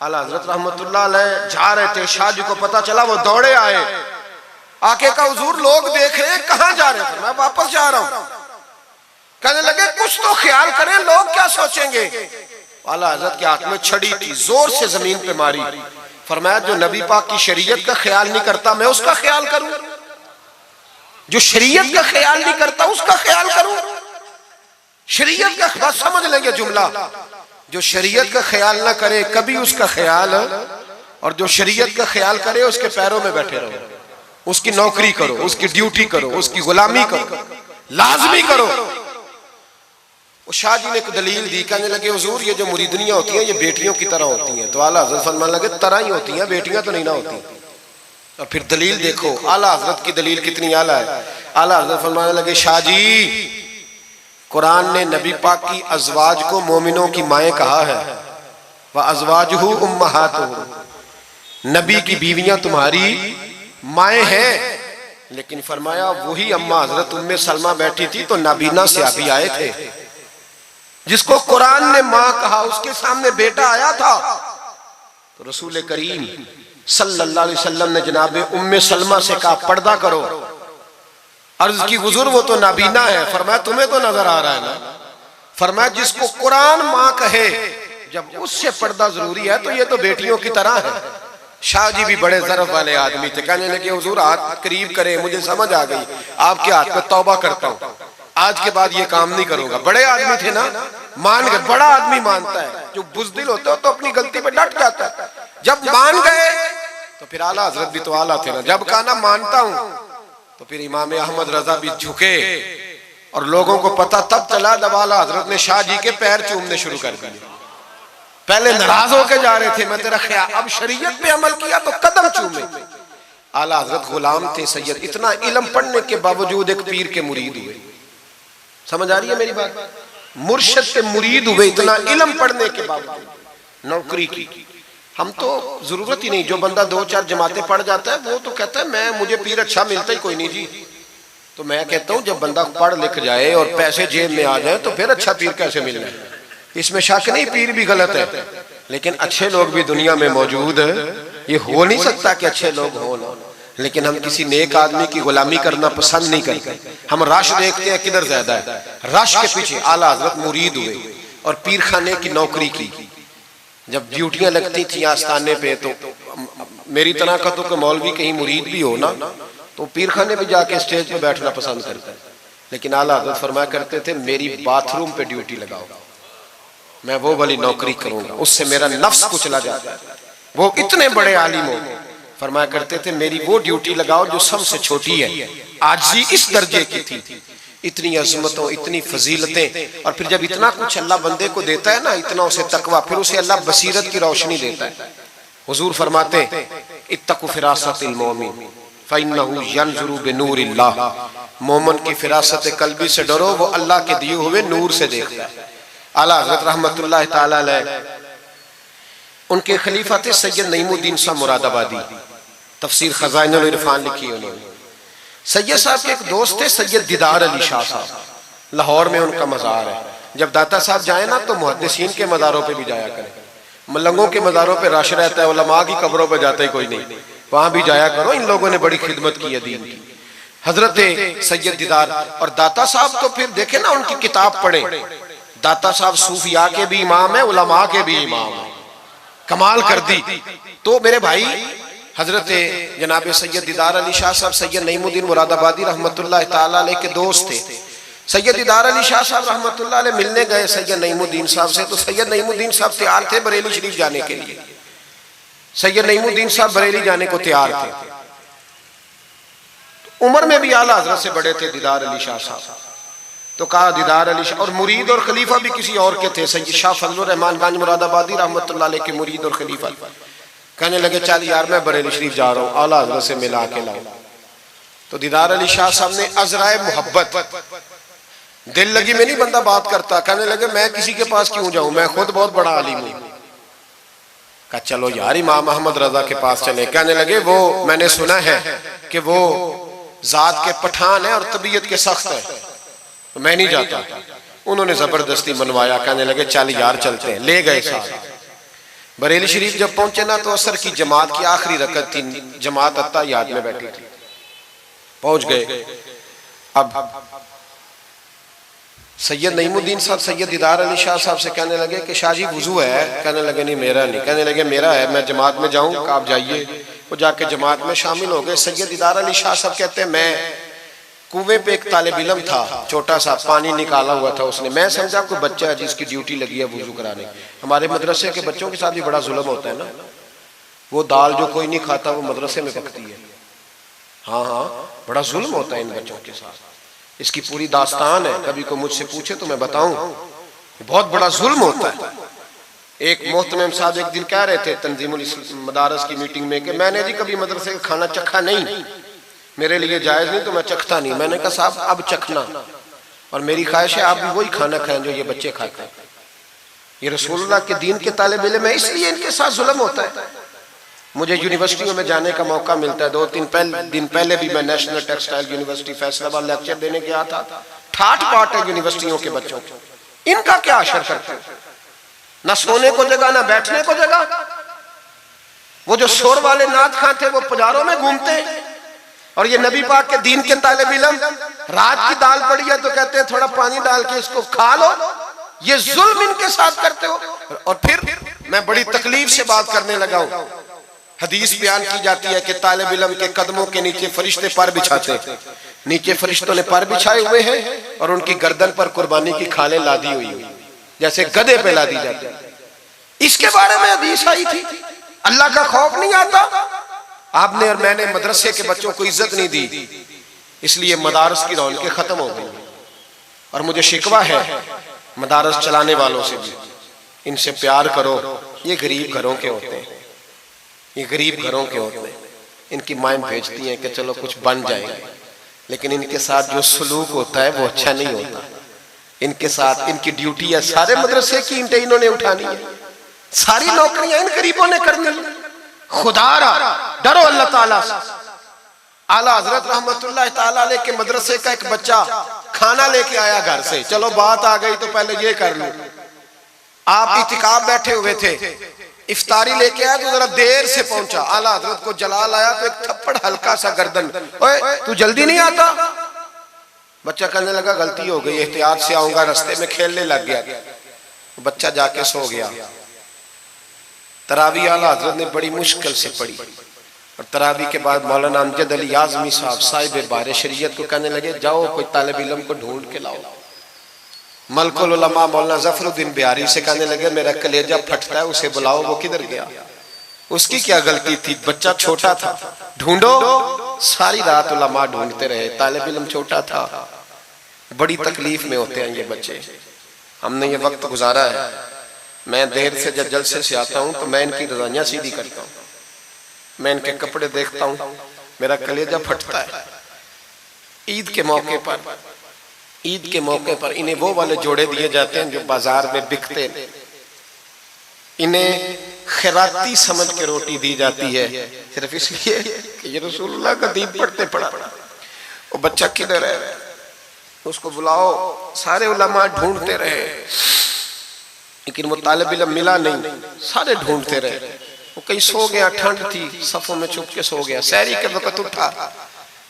आला हजरत रहमतुल्लाह अलैह जा रहे थे, शाह जी को पता चला, वो दौड़े आए, आके कहा हुजूर लोग देख रहे हैं, कहां जा रहे हैं? मैं वापस जा रहा हूं। कहने लगे कुछ तो ख्याल करें, लोग क्या सोचेंगे। आला हजरत के हाथ में छड़ी थी, जोर से जमीन पे मारी। फरमाया जो नबी पाक की शरीयत का ख्याल नहीं करता मैं उसका ख्याल करूं, जो शरीयत का ख्याल नहीं करता उसका ख्याल करूं। शरीयत का बस समझ लेंगे जुमला, जो शरीयत का ख्याल ना करे कभी उसका ख्याल, और जो शरीयत का ख्याल करे उसके पैरों में बैठे रहो, उसकी नौकरी करो, उसकी ड्यूटी करो, उसकी गुलामी करो, लाजमी करो। वो शाह जी ने एक दलील दी, कहने लगे हुजूर ये जो मुरीदनियां होती हैं ये बेटियों की तरह होती हैं। तो आला हजरत फरमाने लगे तरह ही होती हैं, बेटियां तो नहीं ना होती। और फिर दलील देखो, आला हजरत की दलील कितनी आला है। आला हजरत फरमाने लगे शाह जी कुरान ने नबी पाक की अजवाज को मोमिनों की माएँ कहा है, वह अजवाजुहु उम्महातुहु, नबी की बीवियां तुम्हारी माएँ हैं। लेकिन फरमाया वही अम्मा हजरत उम्मे सलमा बैठी थी तो नाबीना से अभी आए थे, जिसको कुरान ने माँ कहा उसके सामने बेटा आया था। तो रसूल करीम सल्लल्लाहु अलैहि वसल्लम ने जनाबे उम्मे सलमा से कहा पर्दा करो। अर्ज की हुजूर वो तो नाबीना है। फरमाया तुम्हें तो नजर आ रहा है ना। फरमाया जिसको कुरान माँ कहे जब उससे पर्दा जरूरी है तो ये तो बेटियों की तरह है। शाह जी भी बड़े ज़रफ़ वाले आदमी थे, कहने लगे हुजूर हाथ करीब करे, मुझे समझ आ गई आपके हाथ में तौबा करता हूँ, आज के बाद ये काम नहीं करूंगा। बड़े आदमी थे ना, मान गए। बड़ा आदमी मानता है, जो बुज़दिल होता है तो अपनी गलती पे डट जाता है। जब मान गए तो फिर आला हजरत भी तो आला थे ना, जब कहा ना मानता हूं तो फिर इमाम अहमद रजा भी झुके। और लोगों को पता तब चला जब आला हजरत ने शाह जी के पैर चूमने शुरू कर दिए। पहले नाराज होके जा रहे थे, मैं तेरा ख्याल, अब शरीयत पे अमल किया तो कदम चूमे। आला हजरत गुलाम थे सैयद, इतना इल्म पढ़ने के बावजूद एक पीर के मुरीद हुए। समझ आ रही है मेरी बात? मुर्शिद के मुरीद हुए, इतना इल्म पढ़ने के बावजूद। नौकरी की हम तो जरूरत ही नहीं, जो बंदा 2-4 जमातें पढ़ जाता है वो तो कहता है मैं मुझे पीर अच्छा मिलता ही कोई नहीं जी। तो मैं कहता हूँ जब बंदा पढ़ लिख जाए और पैसे जेब में आ जाए तो फिर अच्छा पीर कैसे मिल जाए, इसमें शक नहीं। पीर भी गलत है, लेकिन अच्छे लोग भी दुनिया में मौजूद है। ये हो नहीं सकता कि अच्छे लोग हो ना, लेकिन हम किसी नेक आदमी की गुलामी करना पसंद नहीं करते। हम रश देखते हैं किधर ज्यादा है, रश के पीछे। आला हजरत मुरीद हुए और पीर खाने की नौकरी की। जब ड्यूटियां लगती थी आस्थाने पे तो मेरी तरह का तो मौलवी कहीं मुरीद भी हो ना तो पीर खाने पे जाके स्टेज पे बैठना पसंद करता है। लेकिन आला हजरत फरमाया करते थे मेरी बाथरूम पे ड्यूटी लगाओ, मैं वो वाली नौकरी करूंगा, उससे मेरा नफ्स कुचला जाता है। वो इतने बड़े आलिम हो, फरमाया करते थे मेरी वो ड्यूटी लगाओ जो सबसे छोटी है। आजी इस दर्जे की थी, इतनी अजमतों, इतनी फजीलतें। और फिर जब इतना कुछ अल्लाह बंदे को देता है ना, इतना उसे तकवा, फिर उसे अल्लाह बसीरत की रोशनी देता है। हुजूर फरमाते इत्तकु फिरासतिल मोमिन फइन्नहु यंजुरु बिनूरिल्लाह, मोमिन की फिरासत कल्बी से डरो, वो अल्लाह के दिए हुए नूर से देखता है। आला हज़रत रहमतुल्लाह ताला अलैह, उनके खलीफा थे सैयद नईमुद्दीन साहब मुरादाबादी, तफसीर खजाइनुल इरफान लिखी उन्होंने। सैयद साहब के एक दोस्त थे सैयद दीदार अली शाह साहब, लाहौर में उनका मज़ार है। जब दाता साहब जाए ना तो मुहद्दिसीन के मज़ारों पे भी जाया करें। मलंगों के मज़ारों पे रश रहता है, उलमा की कब्रों पे जाता ही कोई नहीं, वहां भी जाया करो। इन लोगों ने बड़ी खिदमत की है दीन की। हजरत सैयद दीदार और दाता साहब तो फिर देखे ना, उनकी किताब पढ़े। दाता साहब सूफिया के भी इमाम है, उलमा के भी इमाम है, कमाल कर दी। तो मेरे भाई हजरत जनाब सैयद दीदार अली शाह साहब सैयद नईमुद्दीन मुरादाबादी रहमतुल्लाह ताला अलैह के दोस्त थे। सैयद दीदार अली शाह साहब रहमतुल्लाह अलैह मिलने गए सैयद नईमुद्दीन साहब से, तो सैयद नईमुद्दीन साहब तैयार थे बरेली शरीफ जाने के लिए। सैयद नईमुद्दीन साहब बरेली जाने को तैयार थे। उम्र में भी आला हजरत से बड़े थे दीदार अली शाह साहब। तो कहा दीदार अली शाह, और मुरीद और खलीफा भी किसी और के थे, सैयद शाह फजलुर रहमान गंज मुरादाबादी रहमतुल्लाह अलैह के मुरीद और खलीफा। कहने लगे चल यार मैं बरेली शरीफ जा रहा हूँ, आला हजरत से मिला के लाओ। तो दीदार अली शाह साहब ने अजराए मोहब्बत, दिल लगी में नहीं बंदा बात करता, कहने लगे मैं किसी के पास क्यों जाऊं, मैं खुद बहुत बड़ा आलिम हूं। कहा चलो यार इमाम अहमद रजा के पास चले। कहने लगे वो मैंने सुना है कि वो जात के पठान है और तबीयत के सख्त है, तो मैं नहीं जाता। उन्होंने जबरदस्ती मनवाया, कहने लगे चल यार चलते हैं। ले गए साथ। बरेली शरीफ जब पहुंचे ना तो असर की जमात की आखिरी रकत थी, जमात अत्ता याद में बैठी थी। पहुंच गए। अब सैयद नईमुद्दीन साहब सैयद दीदार अली शाह साहब से कहने लगे कि शाह जी वुजू है? कहने लगे नहीं मेरा नहीं। कहने लगे मेरा है, मैं जमात में जाऊं? आप जाइए। वो जाके जमात में शामिल हो गए। सैयद दीदार अली शाह साहब कहते हैं मैं कुएं पे एक तालिब इल्म था, छोटा सा, पानी निकाला हुआ था उसने। मैं समझा कोई बच्चा है जिसकी ड्यूटी लगी है वुजू कराने। हमारे मदरसे के बच्चों के साथ भी बड़ा जुल्म होता है ना। वो दाल जो कोई नहीं खाता वो मदरसे में पकती है। हाँ हाँ, बड़ा जुल्म होता है इन बच्चों के साथ। इसकी पूरी दास्तान है, कभी को मुझसे पूछे तो मैं बताऊं। बहुत बड़ा जुल्म होता है। एक मोहतरम साहब एक दिन कह रहे थे तंजीमुल मदारस की मीटिंग में कि मैंने जी कभी मदरसे का खाना चखा नहीं, मेरे लिए जायज नहीं, तो मैं चखता नहीं। मैंने कहा साहब अब चखना, और मेरी ख्वाहिश है आप भी वही खाना खाएं जो ये बच्चे खाते हैं। ये रसूलुल्लाह के दीन के तालिब इल्म है, इसलिए इनके साथ जुल्म होता है। मुझे यूनिवर्सिटियों में जाने का मौका मिलता है। 2-3 दिन पहले भी मैं national textile university Faisalabad lecture देने गया था। ठाठ बाट है यूनिवर्सिटियों के बच्चों को। इनका क्या असर करता है? ना सोने को जगह, ना बैठने को जगह। वो जो शोर वाले नात खां थे वो पुजारों में घूमते, और ये नबी पाक के दीन के तालिब इल्म रात की दाल पड़ी है तो कहते हैं थोड़ा पानी डाल के इसको खा लो। ये जुल्म इनके साथ करते हो। और फिर मैं बड़ी तकलीफ से बात करने लगा हूं। हदीस बयान की जाती है कि तालिब इल्म के कदमों के नीचे फरिश्ते पर बिछाते हैं। नीचे फरिश्तों ने पर बिछाए हुए हैं और उनकी गर्दन पर कुर्बानी की खालें लादी हुई है, जैसे गधे पे लादी जाती है। इसके बारे में हदीस आई थी। अल्लाह का खौफ नहीं आता? आपने और मैंने मदरसे के बच्चों को इज्जत नहीं दी, इसलिए मदारस की रौनकें खत्म हो गई। और मुझे शिकवा है मदारस चलाने वालों से भी, इनसे प्यार करो। ये गरीब घरों के होते हैं, ये गरीब घरों के होते हैं। इनकी माएं भेजती हैं कि चलो कुछ बन जाएंगे, लेकिन इनके साथ जो सलूक होता है वो अच्छा नहीं होता। इनके साथ इनकी ड्यूटी है, सारे मदरसे की ईंटें इन्होंने उठानी है, सारी नौकरियां इन गरीबों ने करनी। खुदारा डरो अल्लाह ताला से। आला हजरत रहमतुल्लाह ताला अलैह के मदरसे का एक बच्चा खाना लेके आया घर से। चलो बात आ गई तो पहले ये कर लूं। आप इतिकाफ बैठे हुए थे, इफ्तारी लेके आया तो जरा देर से पहुंचा। आला हजरत को जलाल आया तो एक थप्पड़ हल्का सा गर्दन, ओए तू जल्दी नहीं आता? बच्चा कहने लगा गलती हो गई, एहतियात से आऊंगा। रास्ते में खेलने लग गया, बच्चा जाके सो गया। तरावी आला हजरत ने बड़ी मुश्किल से पढ़ी, और तरावी के बाद मौलाना अमजद अली आजमी साहब साहिब बारे शरीयत को कहने लगे जाओ कोई तालिब इल्म को ढूंढ के लाओ। मलकुल उलमा मौलाना जफरुद्दीन बिहारी से कहने लगे मेरा कलेजा फटता है, उसे बुलाओ। वो किधर गया? उसकी क्या गलती थी? बच्चा छोटा था। ढूंढो। सारी रात उलमा ढूंढते रहे, तालिब इल्म छोटा था। बड़ी तकलीफ में होते हैं ये बच्चे। हमने ये वक्त गुजारा है। मैं देर से जब जलसे से आता हूँ तो मैं इनकी रजाइयाँ सीधी करता हूँ, मैं इनके कपड़े देखता हूँ, मेरा कलेजा फटता है। ईद के मौके पर, ईद के मौके पर इन्हें वो वाले जोड़े दिए जाते हैं जो बाजार में बिकते। इन्हें खैराती समझ के रोटी दी जाती है, सिर्फ इसलिए कि ये रसूलुल्लाह का दीन पढ़ते पढ़ा। वो बच्चा किधर है? उसको बुलाओ। सारे उलमा ढूंढते रहे, लेकिन वो तालिब इल्म मिला नहीं। सारे ढूंढते रहे। वो कहीं सो गया, ठंड थी, सफों में छुप के सो गया। सहरी के वक्त उठा,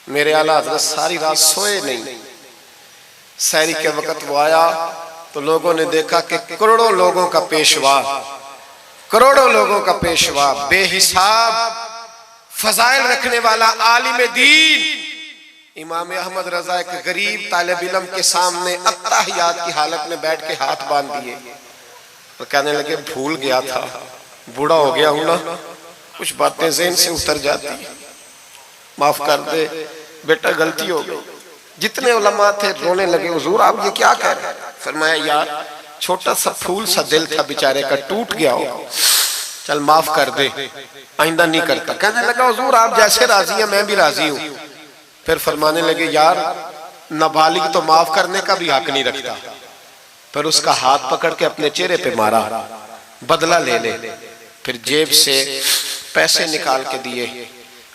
मेरे आला हज़रत सारी रात सोए नहीं। सहरी के वक्त वो आया तो लोगों ने देखा कि करोड़ों लोगों का पेशवा, करोड़ों लोगों का पेशवा, बेहिसाब फजाइल रखने वाला आलिम दीन इमाम अहमद रजा एक गरीब तालिब इल्म के सामने अत्ताहियात की हालत में बैठ के हाथ बांध दिए और कहने लगे भूल गया था, बूढ़ा हो गया हूं ना, कुछ बातें ज़हन से उतर जाती, माफ कर दे बेटा, गलती हो गई। जितने उलमा थे रोने लगे, हुजूर आप ये क्या कह रहे हैं? फरमाया यार छोटा सा फूल सा दिल था बेचारे का, टूट गया हो, चल माफ कर दे, आइंदा नहीं करता। कहने लगा हुजूर आप जैसे राजी हैं मैं भी राजी हूँ। फिर फरमाने लगे यार नाबालिग तो माफ करने का भी हक नहीं रखता। फिर उसका हाथ पकड़ के अपने चेहरे पे मारा, बदला ले ले। फिर जेब से पैसे निकाल के दिए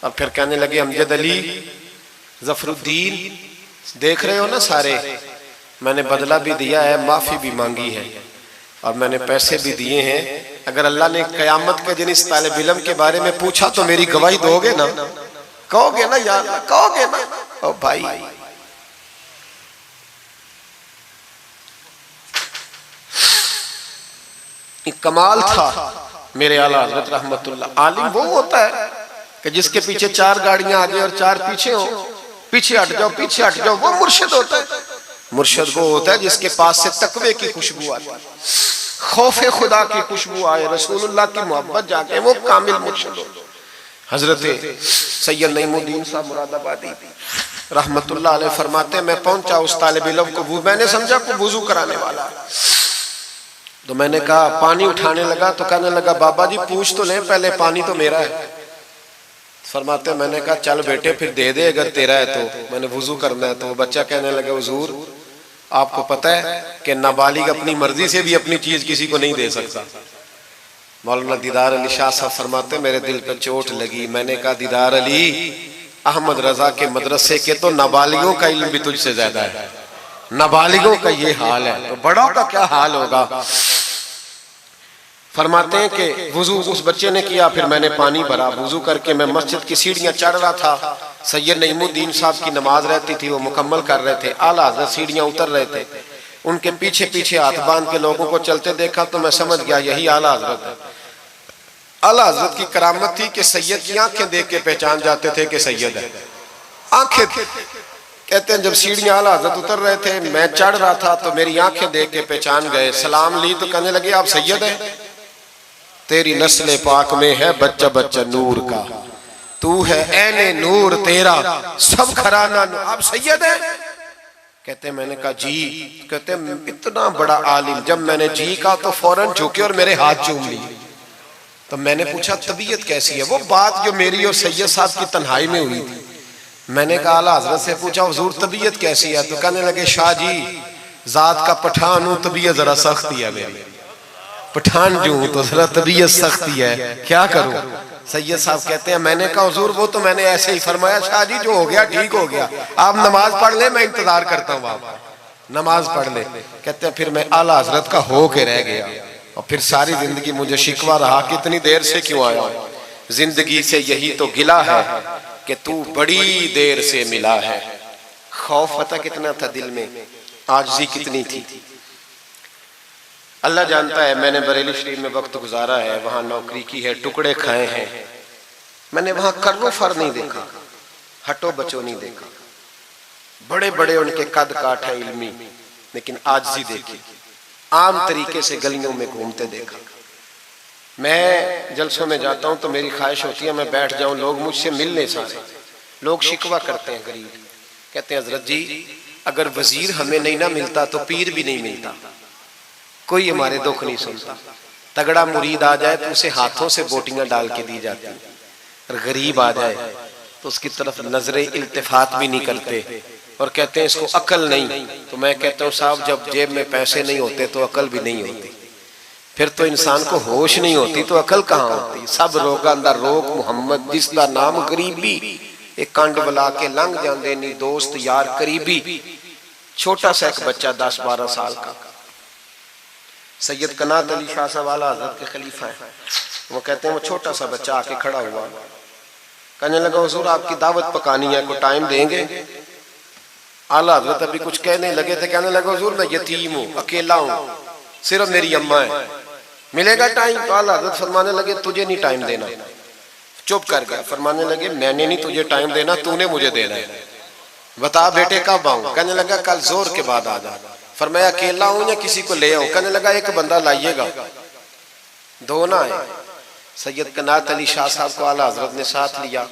और फिर कहने लगे अमजद अली, जफरुद्दीन, देख रहे हो ना सारे, मैंने बदला भी दिया है, माफी भी मांगी है और मैंने पैसे भी दिए हैं। अगर अल्लाह ने कयामत के दिन इस तालिब इल्म के बारे में पूछा तो मेरी गवाही दोगे ना? कहोगे ना यार, कहोगे ना? ओ भाई कमाल था मेरे आला हजरत रहमतुल्लाह। आलिम वो होता है कि जिसके पीछे 4 गाड़ियां आगे और 4 पीछे हो, पीछे हट जाओ पीछे हट जाओ, वो मुर्शिद होता है। मुर्शिद वो होता है जिसके पास से तकवे की खुशबू आती है, खौफे खुदा की खुशबू आए, रसूलुल्लाह की मोहब्बत जाके, वो कामिल मुर्शिद हो। हजरत सैयद नईमुद्दीन साहब मुरादाबादी रहमतुल्लाह अलैह फरमाते हैं, मैं पहुंचा उस तालिब इल्म को, मैंने समझा को वुजू कराने वाला है, तो मैंने कहा पानी उठाने लगा तो कहने लगा बाबा जी पूछ तो ले पहले, पानी तो मेरा है। फरमाते मैंने कहा चल बेटे फिर दे दे अगर तेरा है तो, मैंने वुजू करना है। तो वो बच्चा कहने लगा हुजूर आपको पता है कि नाबालिग अपनी मर्जी से भी अपनी चीज किसी को नहीं दे सकता। मौलाना दीदार अली शाह साहब फरमाते मेरे दिल पर चोट लगी। मैंने कहा दीदार अली, अहमद रजा के मदरसे के तो नाबालिगों का इल्म भी तुझसे ज्यादा है, नाबालिगों का ये हाल है तो बड़ों का क्या हाल होगा। फरमाते हैं कि वुजू उस बच्चे ने किया, फिर मैंने पानी भरा, वुजू करके मैं मस्जिद की सीढ़ियां चढ़ रहा था। सैयद नईमुद्दीन साहब की नमाज रहती थी, वो मुकम्मल कर रहे थे, आला हज़रत सीढ़ियां उतर रहे थे, उनके पीछे पीछे हाथ बांध के लोगों को चलते देखा तो मैं समझ गया यही आला हज़रत है। आला हज़रत की करामत थी कि सैयद की आंखें देख के पहचान जाते थे कि सैयद है। आंखें कहते हैं जब सीढ़ियां आला हज़रत उतर रहे थे, मैं चढ़ रहा था तो मेरी आंखें देख के पहचान गए। सलाम ली तो कहने लगे आप सैयद है, तेरी नस्ल पाक में है बच्चा बच्चा नूर का, तू है ऐने नूर तेरा सब घराना, आप सैयद है। कहते मैंने कहा जी। कहते इतना बड़ा आलिम, जब मैंने जी कहा तो फौरन झुके और मेरे हाथ चूम लिए। तो मैंने पूछा तबीयत कैसी है, वो बात जो मेरी और सैयद साहब की तन्हाई में हुई थी। मैंने कहा आला हज़रत से पूछा हुजूर तबीयत कैसी है, तो कहने लगे शाह जी जात का पठान हूं, तबीयत जरा सख्ती है मेरी, पठान जो हूं तो जरा तबीयत सख्ती है, क्या करूं। सैयद साहब कहते हैं मैंने कहा हुजूर वो तो मैंने ऐसे ही फरमाया, शाह जी जो हो गया ठीक हो गया, आप नमाज पढ़ ले, मैं इंतजार करता हूँ, आप नमाज पढ़ ले। कहते हैं फिर मैं आला हज़रत का हो के रह गया और फिर सारी जिंदगी मुझे शिकवा रहा कि इतनी देर से क्यों आया, जिंदगी से यही तो गिला है कि तू बड़ी देर से मिला है। खौफ पता कितना था दिल में, आजिज़ी कितनी थी, अल्लाह जानता है। मैंने बरेली शरीफ में वक्त गुजारा है, वहां नौकरी की है, टुकड़े खाए हैं, मैंने वहां कर्रो फर नहीं देखा, हटो बचो नहीं देखा, बड़े बड़े उनके कद काठ है इल्मी, लेकिन आजिज़ी देखी, आम तरीके से गलियों में घूमते देखा। मैं जलसों में जाता हूं तो मेरी ख्वाहिश होती है मैं बैठ जाऊं, लोग मुझसे मिलने सारे, लोग शिकवा करते हैं गरीब, कहते हैं हजरत जी अगर वजीर हमें नहीं ना मिलता तो पीर भी नहीं मिलता, कोई हमारे दुख नहीं सुनता। तगड़ा मुरीद आ जाए तो उसे हाथों से बोटियां डाल के दी जाती, और गरीब आ जाए तो उसकी तरफ नजरे इल्तिफात भी नहीं करते और कहते हैं इसको अकल नहीं। तो मैं कहता हूँ साहब जब जेब में पैसे नहीं होते तो अकल भी नहीं होती, फिर तो इंसान को होश नहीं होती तो अकल कहाँ होती। सब रोगा दा रोग मुहम्मद जिसका नाम गरीबी, एक कंड बुला के लंघ जाते नहीं दोस्त यार करीबी। छोटा सा एक बच्चा 10-12 साल का, सैयद कनात अली शाह साहब आला हज़रत के खलीफा है, वो कहते हैं वो छोटा सा बच्चा आके खड़ा हुआ, कहने लगा हुजूर आपकी दावत पकानी है, को टाइम देंगे। आला हज़रत अभी कुछ कहने लगे थे, कहने लगा हुजूर मैं यतीम हूँ, अकेला हूँ, सिर्फ मेरी अम्मा है, मिलेगा टाइम। तो आला हज़रत फरमाने लगे तुझे नहीं टाइम देना, चुप कर गया। फरमाने लगे मैंने नहीं तुझे टाइम देना, तूने मुझे देना है, बता बेटे कब आऊं। कहने लगा कल जोर के बाद आ जा। फरमाया अकेला हूं या किसी को ले आऊं। कहने लगा एक बंदा लाइएगा, दो ना आए। सैयद कनात अली शाह साहब को आला हज़रत ने साथ लिया,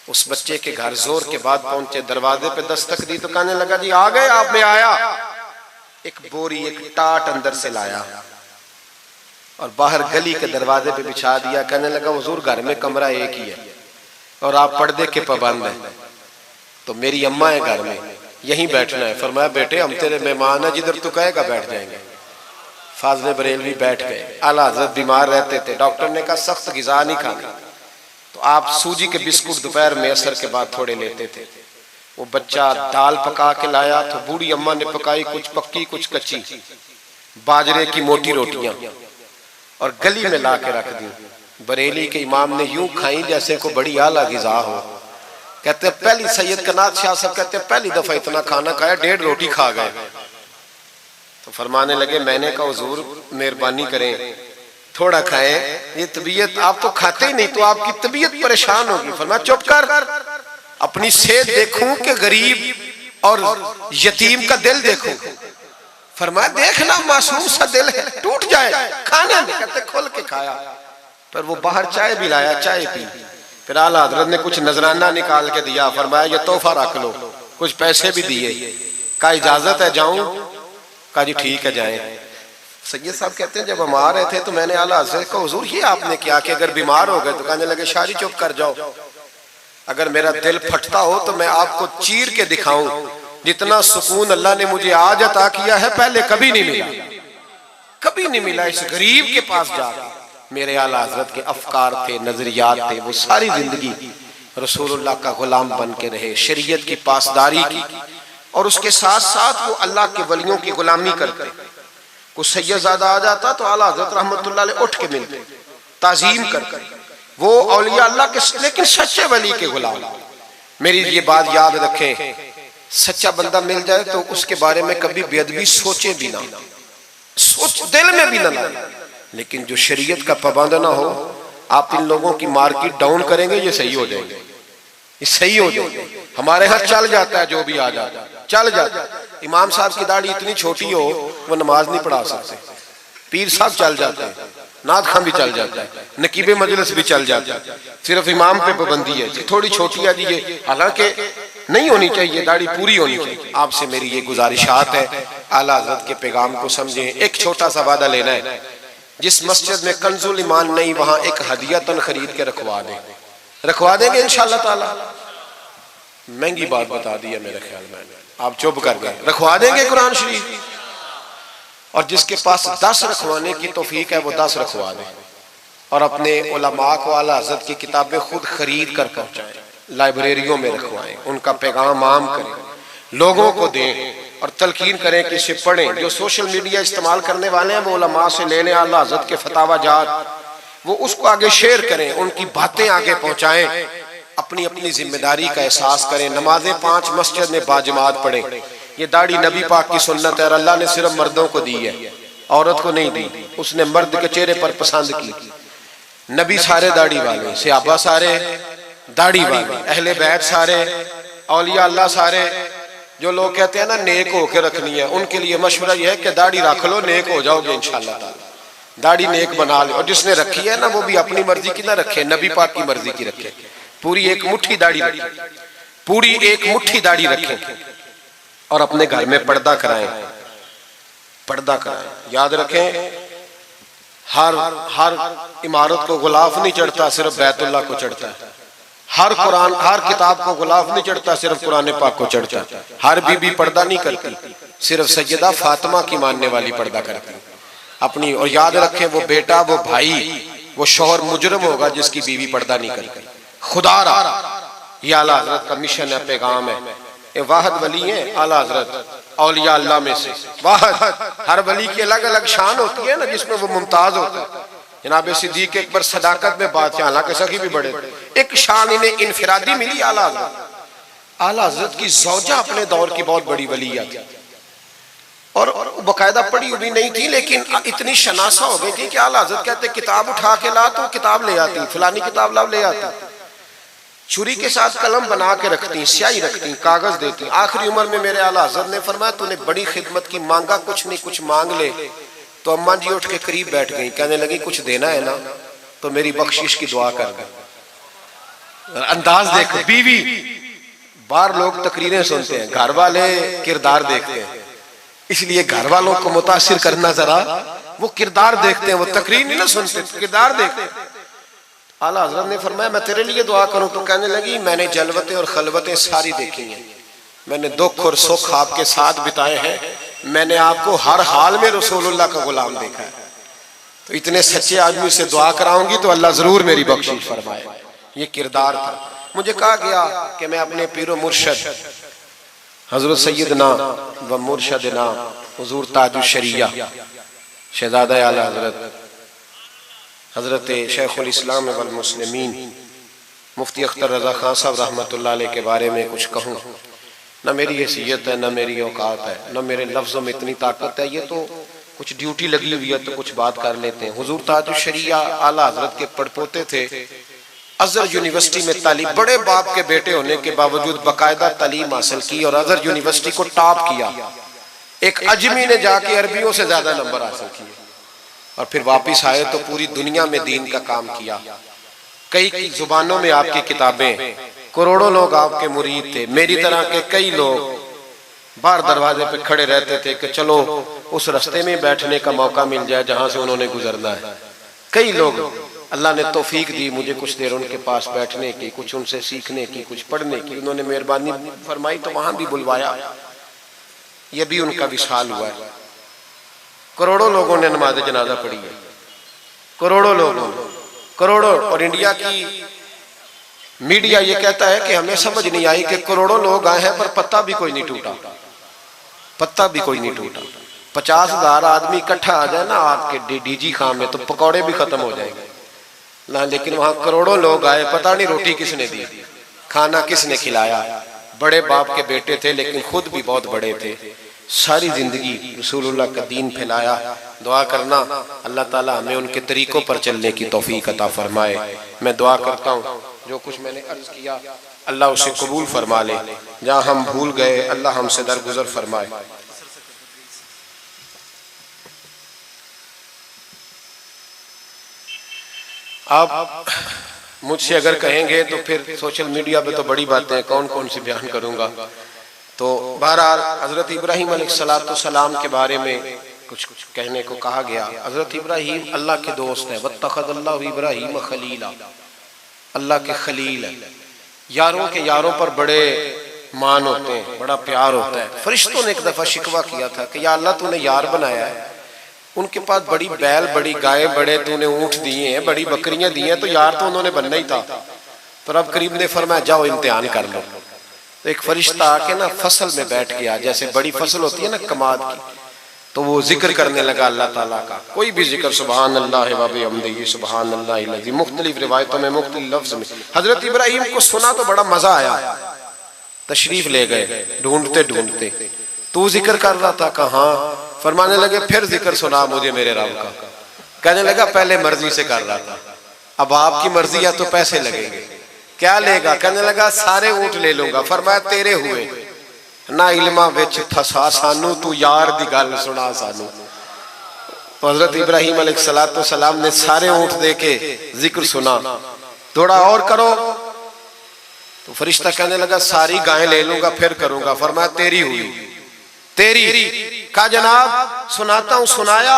उस बच्चे के घर जोर के बाद पहुंचे, दरवाजे पे दस्तक दी तो कहने लगा जी आ गए आप, में आया। एक बोरी एक टाट अंदर से लाया और बाहर गली के दरवाजे पे बिछा दिया। कहने लगा हुजूर घर में कमरा एक ही है और आप पर्दे के पाबंद हैं, तो मेरी अम्मा है घर में, यहीं बैठना है। फरमाया बेटे हम तेरे मेहमान है, जिधर तू कहेगा बैठ जाएंगे। फाज़िल बरेलवी बैठ गए। आला हज़रत बीमार रहते थे, डॉक्टर ने कहा सख्त ग़िज़ा नहीं खाना, तो आप सूजी के बिस्कुट दोपहर में असर के बाद थोड़े लेते थे। वो बच्चा दाल पका के लाया तो बूढ़ी अम्मा ने पकाई, कुछ पक्की कुछ कच्ची, बाजरे की मोटी रोटियां और गली में ला के रख दी। बरेली के इमाम ने यूं खाई जैसे को बड़ी आला ग़िज़ा हो। कहते पहली सैयद कनात शाह साहब कहते पहली दफा इतना खाना खाया, 1.5 रोटी खा गए। तो फरमाने लगे, मैंने कहा हुजूर मेहरबानी करें थोड़ा खाएं, ये तबीयत आप तो खाते ही नहीं तो आपकी तबीयत परेशान होगी। फरमाया चुप कर, अपनी सेहत देखूं कि गरीब और यतीम का दिल देखूं। फरमाया देखना मासूम सा दिल है, टूट जाए खाने में। कहते खोल के खाया, पर वो बाहर चाय भी लाया, चाय पी। फिर आला हजरत ने कुछ नजराना निकाल के दिया, फरमाया ये तोहफा रख लो, कुछ पैसे भी दिए। कहा इजाजत है जाऊं? कहा जी ठीक है जाएं। सैयद साहब कहते हैं जब हम आ रहे थे तो मैंने आला हजरत को, हुजूर ये आपने क्या कि अगर बीमार हो गए तो कहने लगे शादी चुप कर जाओ, अगर मेरा दिल फटता हो तो मैं आपको चीर के दिखाऊं, जितना सुकून अल्लाह ने मुझे आज अता किया है पहले कभी नहीं मिला, कभी नहीं मिला। इस गरीब के पास जाकर मेरे आला हजरत के अफकार थे, नजरियात थे, वो सारी जिंदगी रसूलुल्लाह का गुलाम बन के रहे, शरीयत की पासदारी की, और उसके साथ साथ वो अल्लाह के वलियों की गुलामी करते। कुछ सैयदजादा आ जाता तो आला हजरत रहमतुल्लाह अलैह उठ के मिलते, ताजीम करते। वो औलिया अल्लाह के लेकिन सच्चे वली के गुलाम। मेरी ये बात याद रखें, सच्चा बंदा मिल जाए तो उसके बारे में कभी बेअदबी सोचे भी ना, सोच दिल में भी ना लाए। लेकिन जो शरीयत का पाबंद ना हो, आप इन लोगों की मार्केट डाउन करेंगे, ये सही हो जाएंगे, ये सही हो जाएंगे। हमारे यहाँ चल जाता है, जो भी आ जाता है चल जाता है। इमाम साहब की दाढ़ी इतनी छोटी हो वो नमाज नहीं पढ़ा सकते, पीर साहब चल जाते हैं, नात खां भी चल जाता है, नकीबे मजलिस भी चल जाता है, सिर्फ इमाम पे पाबंदी है जी थोड़ी छोटी है जी ये, हालांकि नहीं होनी चाहिए, दाढ़ी पूरी होनी चाहिए। आपसे मेरी ये गुजारिशात है, आला हज़रत के पैगाम को समझें। एक छोटा सा वादा लेना है, जिस मस्जिद में कंजुल ईमान नहीं वहां एक हदियतन खरीद के रखवा देंगे इंशाअल्लाह ताला। महंगी बात बता दी है मेरे ख्याल में, आप चुप कर गए। रखवा देंगे कुरान शरीफ, और जिसके पास 10 रखवाने की तौफीक है वो 10 रखवा दे, और अपने उलमा को आला हज़रत की किताबें खुद खरीद कर पहुंचाएं, लाइब्रेरियों में रखवाएं, उनका पैगाम आम करें, लोगों को दें और तलकीन करें कि इसे पढ़ें। जो सोशल मीडिया इस्तेमाल करने वाले हैं वो उलमा से ले लें आला हज़रत के फतावा जात, वो उसको आगे शेयर करें, उनकी बातें आगे पहुंचाएं, अपनी अपनी जिम्मेदारी का एहसास करें। नमाजें 5 मस्जिद में बाजमात पढ़ें। ये दाढ़ी नबी पाक की सुन्नत है, और अल्लाह ने सिर्फ मर्दों को दी है, औरत को नहीं दी। उसने मर्द के चेहरे पर पसंद की। नबी सारे दाढ़ी वाले, सहाबा सारे दाढ़ी वाले, अहले बैत सारे, औलिया अल्लाह सारे। जो लोग कहते हैं ना नेक होकर रखनी है, उनके लिए मशवरा यह है कि दाढ़ी रख लो, नेक हो जाओगे इंशाअल्लाह ताला। दाढ़ी नेक बना लो, और जिसने रखी है ना वो भी अपनी मर्जी की ना रखे, नबी पाक की मर्जी की रखे। पूरी एक मुट्ठी दाढ़ी रखें, पूरी एक मुट्ठी दाढ़ी रखें, और अपने घर में पर्दा कराएं, पर्दा कराएं। याद रखें, हर इमारत को गुलाफ नहीं चढ़ता, सिर्फ बैतुल्लाह को चढ़ता है। हर कुरान, हर किताब को गुलाफ नहीं चढ़ता, सिर्फ कुरान पाक को चढ़ता है। हर बीबी पर्दा नहीं करती, सिर्फ सैयदा फातिमा की मानने वाली पर्दा करती अपनी। और याद रखें, वो बेटा, वो भाई, वो शौहर मुजरम होगा जिसकी बीवी पर्दा नहीं करती। खुदा ये आला हज़रत का मिशन है, पैगाम है। ये वाहद वली है आला हज़रत औलिया अल्लाह में से वाहद। हर वली की अलग अलग शान होती है ना, जिसमें वो मुमताज होता है। जनाब सिद्दीक अकबर सदाकत में बात, हालांकि सखी भी बड़े, एक शान इन्हें इनफिरादी मिली आला हज़रत। आला हज़रत की ज़ौजा अपने दौर की बहुत बड़ी वलिया थी, और बाकायदा पढ़ी हुई नहीं थी, लेकिन इतनी शनासा हो गई थी कि आला हज़रत कहते किताब उठा के ला तो किताब ले आती, फलानी किताब लाओ ले आती। छुरी के साथ कलम बना के रखती, स्याही रखती, कागज देती। आखिरी उम्र में मेरे आला हज़रत ने फरमाया तूने बड़ी खिदमत की, मांगा कुछ नहीं, कुछ मांग ले। तो अम्मा जी उठ के करीब बैठ गई, कहने लगी कुछ देना है ना तो मेरी बख्शिश की दुआ कर दे। अंदाज देखो, बीवी, बाहर लोग तकरीरें सुनते हैं, घर वाले किरदार देखते हैं, इसलिए घर वालों को मुतासिर करना, जरा वो किरदार देखते हैं, वो तकरीर नहीं ना सुनते, किरदार देखते हैं। आला हज़रत ने फरमाया मैं तेरे लिए दुआ करूं, तो कहने लगी मैंने जलवतें और खलवतें सारी देखी हैं, मैंने दुख और सुख आपके साथ बिताए हैं, मैंने आपको हर हाल में रसूलुल्लाह का गुलाम देखा है। तो इतने सच्चे आदमी से दुआ कराऊंगी तो अल्लाह जरूर मेरी बख्शिश फरमाए। ये किरदार था। मुझे कहा गया कि मैं अपने पीरो मुर्शद हजरत सैयदना व मुर्शदना हुजूर ताजुश शरिया शहजादा आला हजरत हजरत शेखुल इस्लाम वल मुस्लिमीन मुफ्ती अख्तर रजा खान साहब रहमतुल्लाह अलैह के बारे में कुछ कहूँ। न मेरी हैसियत है, न मेरी औकात है, न मेरे लफ्ज़ों में इतनी ताकत है। ये तो कुछ ड्यूटी लगी हुई है तो कुछ बात कर लेते हैं। हुजूर ताजुल शरिया आला हजरत के पड़पोते थे। अजहर यूनिवर्सिटी में तालीम, बड़े बाप के बेटे होने के बावजूद बाकायदा तालीम हासिल की और अजहर यूनिवर्सिटी को टॉप किया। एक अजमी ने जाके अरबियों से ज्यादा नंबर हासिल किए और फिर वापिस आए तो पूरी दुनिया में दीन का काम किया। कई जुबानों में आपकी किताबें, करोड़ों लोग आपके मुरीद थे। मेरी तरह के कई लोग बाहर दरवाजे पे खड़े रहते थे कि चलो उस रास्ते में बैठने का मौका मिल जाए जहां से उन्होंने गुजरना है। कई लोग अल्लाह ने तौफीक दी मुझे कुछ देर उनके पास बैठने की, कुछ उनसे सीखने की, कुछ पढ़ने की। उन्होंने मेहरबानी फरमाई तो वहां भी बुलवाया। यह भी उनका विशाल हुआ है। करोड़ों लोगों ने नमाज जनाजा पढ़ी है, करोड़ों लोगों, करोड़ों। और इंडिया की मीडिया ये कहता है कि हमें समझ नहीं आई कि करोड़ों लोग आए हैं पर पत्ता भी कोई नहीं टूटा, पत्ता भी कोई नहीं टूटा। 50,000 आदमी इकट्ठा आ जाए ना आपके डीजी खां में तो पकौड़े भी खत्म हो जाएंगे ना, लेकिन वहां करोड़ों लोग आए। पता नहीं रोटी किसने दी, खाना किसने खिलाया। बड़े बाप के बेटे थे लेकिन खुद भी बहुत बड़े थे। सारी जिंदगी रसूलुल्लाह का दीन फैलाया। दुआ करना अल्लाह ताला हमें उनके तरीकों पर चलने की तौफीक अता फरमाए। मैं दुआ करता हूँ जो कुछ मैंने अर्ज किया अल्लाह उसे कबूल फरमा ले। जहाँ हम भूल गए अल्लाह हमसे दरगुजर फरमाए। आप मुझसे अगर कहेंगे तो फिर सोशल मीडिया पे तो बड़ी बातें कौन कौन सी बयान करूंगा। तो बहरहाल हजरत इब्राहीम अलैहिस्सलाम के बारे में कुछ कहने को कहा गया। हजरत इब्राहीम अल्लाह के दोस्त है। वत्तखज़ल्लाहु इब्राहीम खलीला, अल्लाह के खलील है। यारों के यारों पर बड़े मान होते हैं, बड़ा प्यार होता है। फरिश्तों ने एक दफा शिकवा किया था कि या अल्लाह तूने यार बनाया है, उनके पास बड़ी बैल, बड़ी गाय, बड़े तूने ऊंट दिए हैं, बड़ी बकरियां दी हैं, तो यार तो उन्होंने बनना ही था। तो रब करीम ने फरमाया जाओ इम्तिहान कर लो। तो एक फरिश्ता आके ना फसल में बैठ गया, जैसे बड़ी फसल होती है ना कमाद की, तो वो जिक्र करने लगा अल्लाह ताला का। कोई भी जिक्र, सुबहान अल्लाह व बिहम्दिही सुबहान अल्लाह लज़ी, मुख्तलिफ रिवायतों में मुख्तलिफ लफ्ज़ में। हजरत इब्राहीम को सुना तो बड़ा मजा आया, तशरीफ ले गए ढूंढते ढूंढते। तू जिक्र कर रहा था, कहा? फरमाने लगे फिर जिक्र सुना मुझे मेरे रब का। कहने लगा पहले मर्जी से कर रहा था, अब आपकी मर्जी है तो पैसे लगेंगे। क्या लेगा? कहने लगा सारे ऊंट ले लूंगा। फरमाया तेरे हुए ना इल्मा विच फसा सानू, तू यार दी गल सुना सानू। तो हजरत इब्राहीम अलैहिस्सलाम ने सारे ऊंट दे के जिक्र सुना। थोड़ा और करो। तो फरिश्ता कहने लगा सारी गायें ले लूंगा फिर करूंगा। फरमाया तेरी हुई, तेरी। कहा जनाब सुनाता हूं। सुनाया।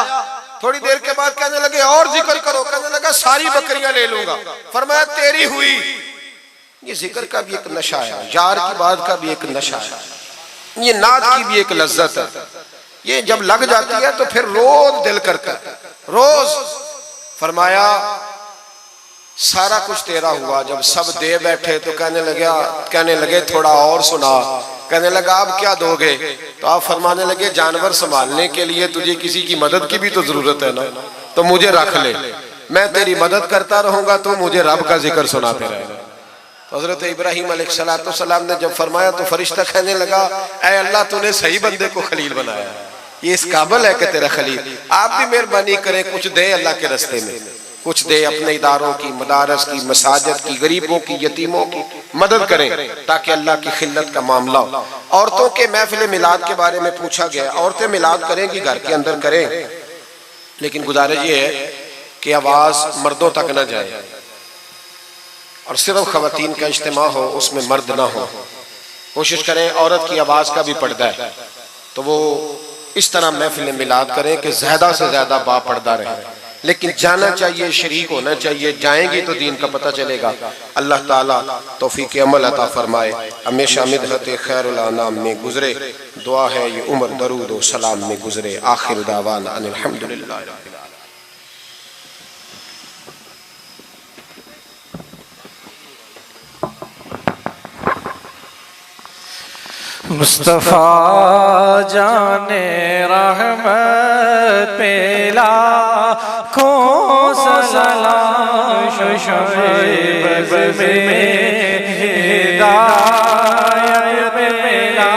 थोड़ी देर के बाद कहने लगे और जिक्र करो। कहने लगा सारी बकरियां ले लूंगा। फरमाया तेरी हुई। ये जिक्र का भी एक नशा है, यार की बात का भी एक नशा है, ये नात की भी एक लज्जत है। ये जब लग जाती है तो फिर रोज दिल करता है, रोज। फरमाया सारा कुछ तेरा हुआ। जब सब दे बैठे तो कहने लगे थोड़ा और सुना। कहने लगा अब क्या दोगे? तो आप फरमाने लगे जानवर संभालने के लिए तुझे किसी की मदद की भी तो जरूरत है ना, तो मुझे रख ले, मैं तेरी मदद करता रहूंगा, तो मुझे रब का जिक्र सुनाते रहेगा। तो हजरत इब्राहीम अलैहिस्सलाम ने जब फरमाया तो फरिश्ता कहने लगा ऐ अल्लाह तूने सही बंदे को खलील बनाया, ये इस काबिल है कि तेरा खलील। आप भी मेहरबानी करें, कुछ दे अल्लाह के रास्ते में, कुछ दे अपने इदारों की, मदारस की, मसाजिद की, गरीबों की, यतीमों की मदद करें ताकि अल्लाह की खिल्लत का मामला हो। औरतों के महफिल मिलाद के बारे में पूछा गया। औरतें मिलाद करेंगी घर के अंदर करें, लेकिन गुजारिश ये है कि आवाज मर्दों तक न जाए और सिर्फ खवातीन का इज्तिमा हो, उसमें मर्द ना हो। कोशिश करें औरत की आवाज का भी पर्दा है तो वो इस तरह महफिल मिलाद करें कि ज्यादा से ज्यादा बापर्दा रहे, लेकिन जाना चाहिए, शरीक होना चाहिए। जाएंगी तो दीन का पता चलेगा। अल्लाह ताला तौफीक अमल अता फरमाए। हमेशा मिदहत खैरुल अनाम में गुजरे। दुआ है ये उम्र दरूद व सलाम में गुजरे। आखिर दावाना अनिल हम्दुलिल्लाह। मुस्तफ़ा जाने रहमत पेला कौन सा सलाम शुशब में हिदायत मिला।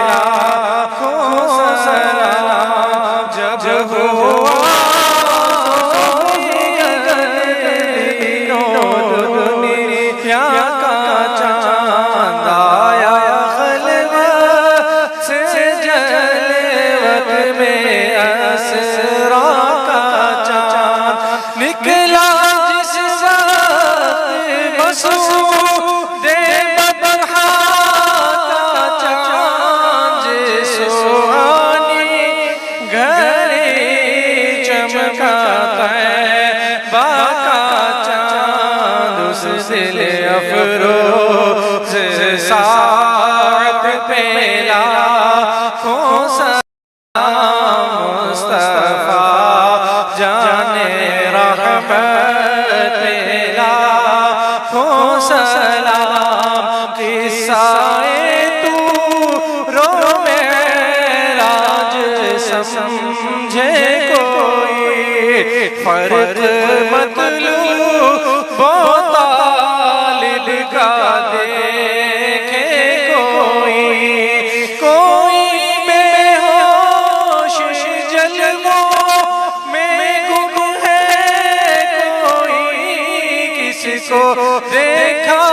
देखा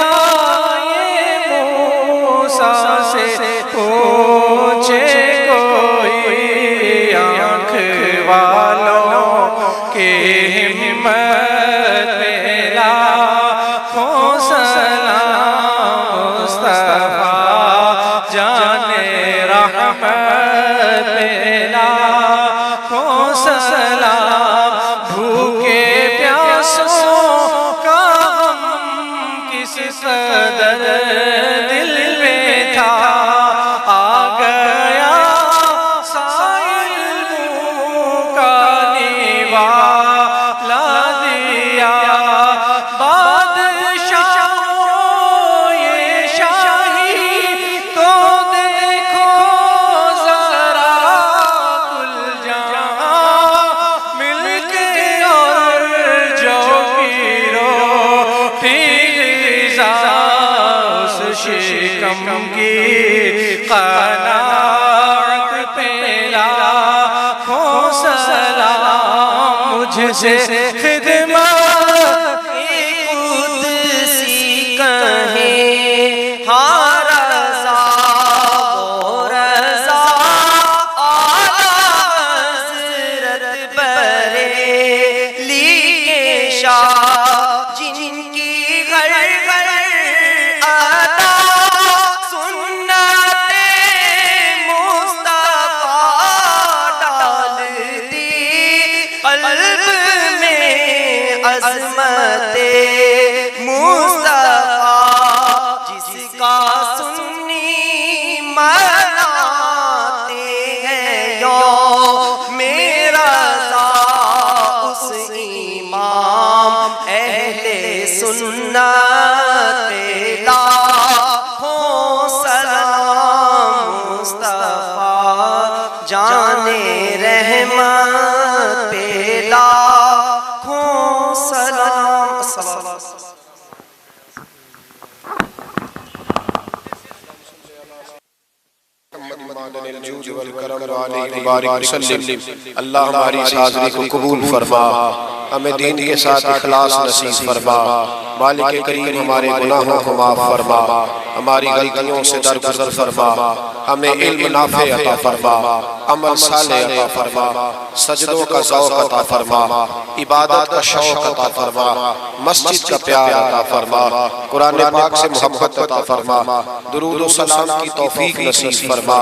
ये मूसा से पूछे कोई आँख वालों के हिम्मत में लाखों सलाम मुस्तफा जाने रहमत में लाखों सलाम। भूखे प्यासों का गम किस कदर दिल में था, आ गया साइल का निवाला दिया। बादशाहों ये शाही तो देखो जरा, कुल जहां मिलके और जो गिरो फिजा उस शिकम की क़नाअत पे लाखों सलाम। मुझसे खिदमत कुदसी कहे हाँ रज़ा वो रज़ा आला हज़रत बरेली के शाह, जिनकी घर घर अता सुन्नते मुस्तफा डालती क़ल्ब में अज़मते मुस्तफा। जिसका सुन्नी मनाते हैं यो मेरा उस इमाम अहले सुन्नत पे लाखों सलाम मुस्तफा जाने रहमत पे लाखों सलाम। अल्लाह हमारी इस हाज़िरी को कबूल फरमा, हमें दीन के साथ इखलास नसीब फरमा। मालिक करीम हमारे गुनाहों को माफ़ फरमा, हमारी गलतियों से दरगुज़र फरमा, हमें इल्म नाफ़े अता फरमा, अमल साले अता फरमा, सजदों का ज़ौक़ अता फरमा, इबादत का शौक़ अता फरमा, मस्जिद का प्यार अता फरमा, कुरान पाक से मोहब्बत अता फरमा, दुरूद व सलाम की तौफ़ीक नसीब फरमा,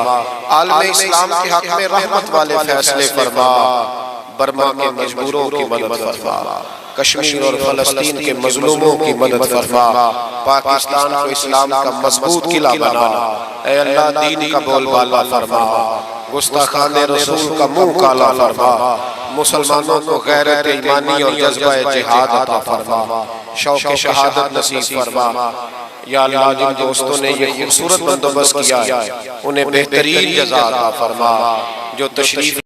आलम इस्लाम के हक़ में रहमत वाले फैसले फरमा, बर्मा के मजबूरों की मदद फरमा, कश्मीर और फ़लस्तीन के मज़लूमों की मदद फरमा, पाकिस्तान को इस्लाम का मजबूत किला बना। ऐ अल्लाह दीन का बोलबाला फरमा, गुस्ताखाने रसूल का मुंह काला फरमा, मुसलमानों को गैरत ईमानी और जज्बा जिहाद अता फरमा, शौक़ शहादत नसीब फरमा। या अल्लाह जिन दोस्तों ने ये खूबसूरत बंदोबस्त किया है उन्हें बेहतरीन जज़ा अता फरमा। जो तशरीफ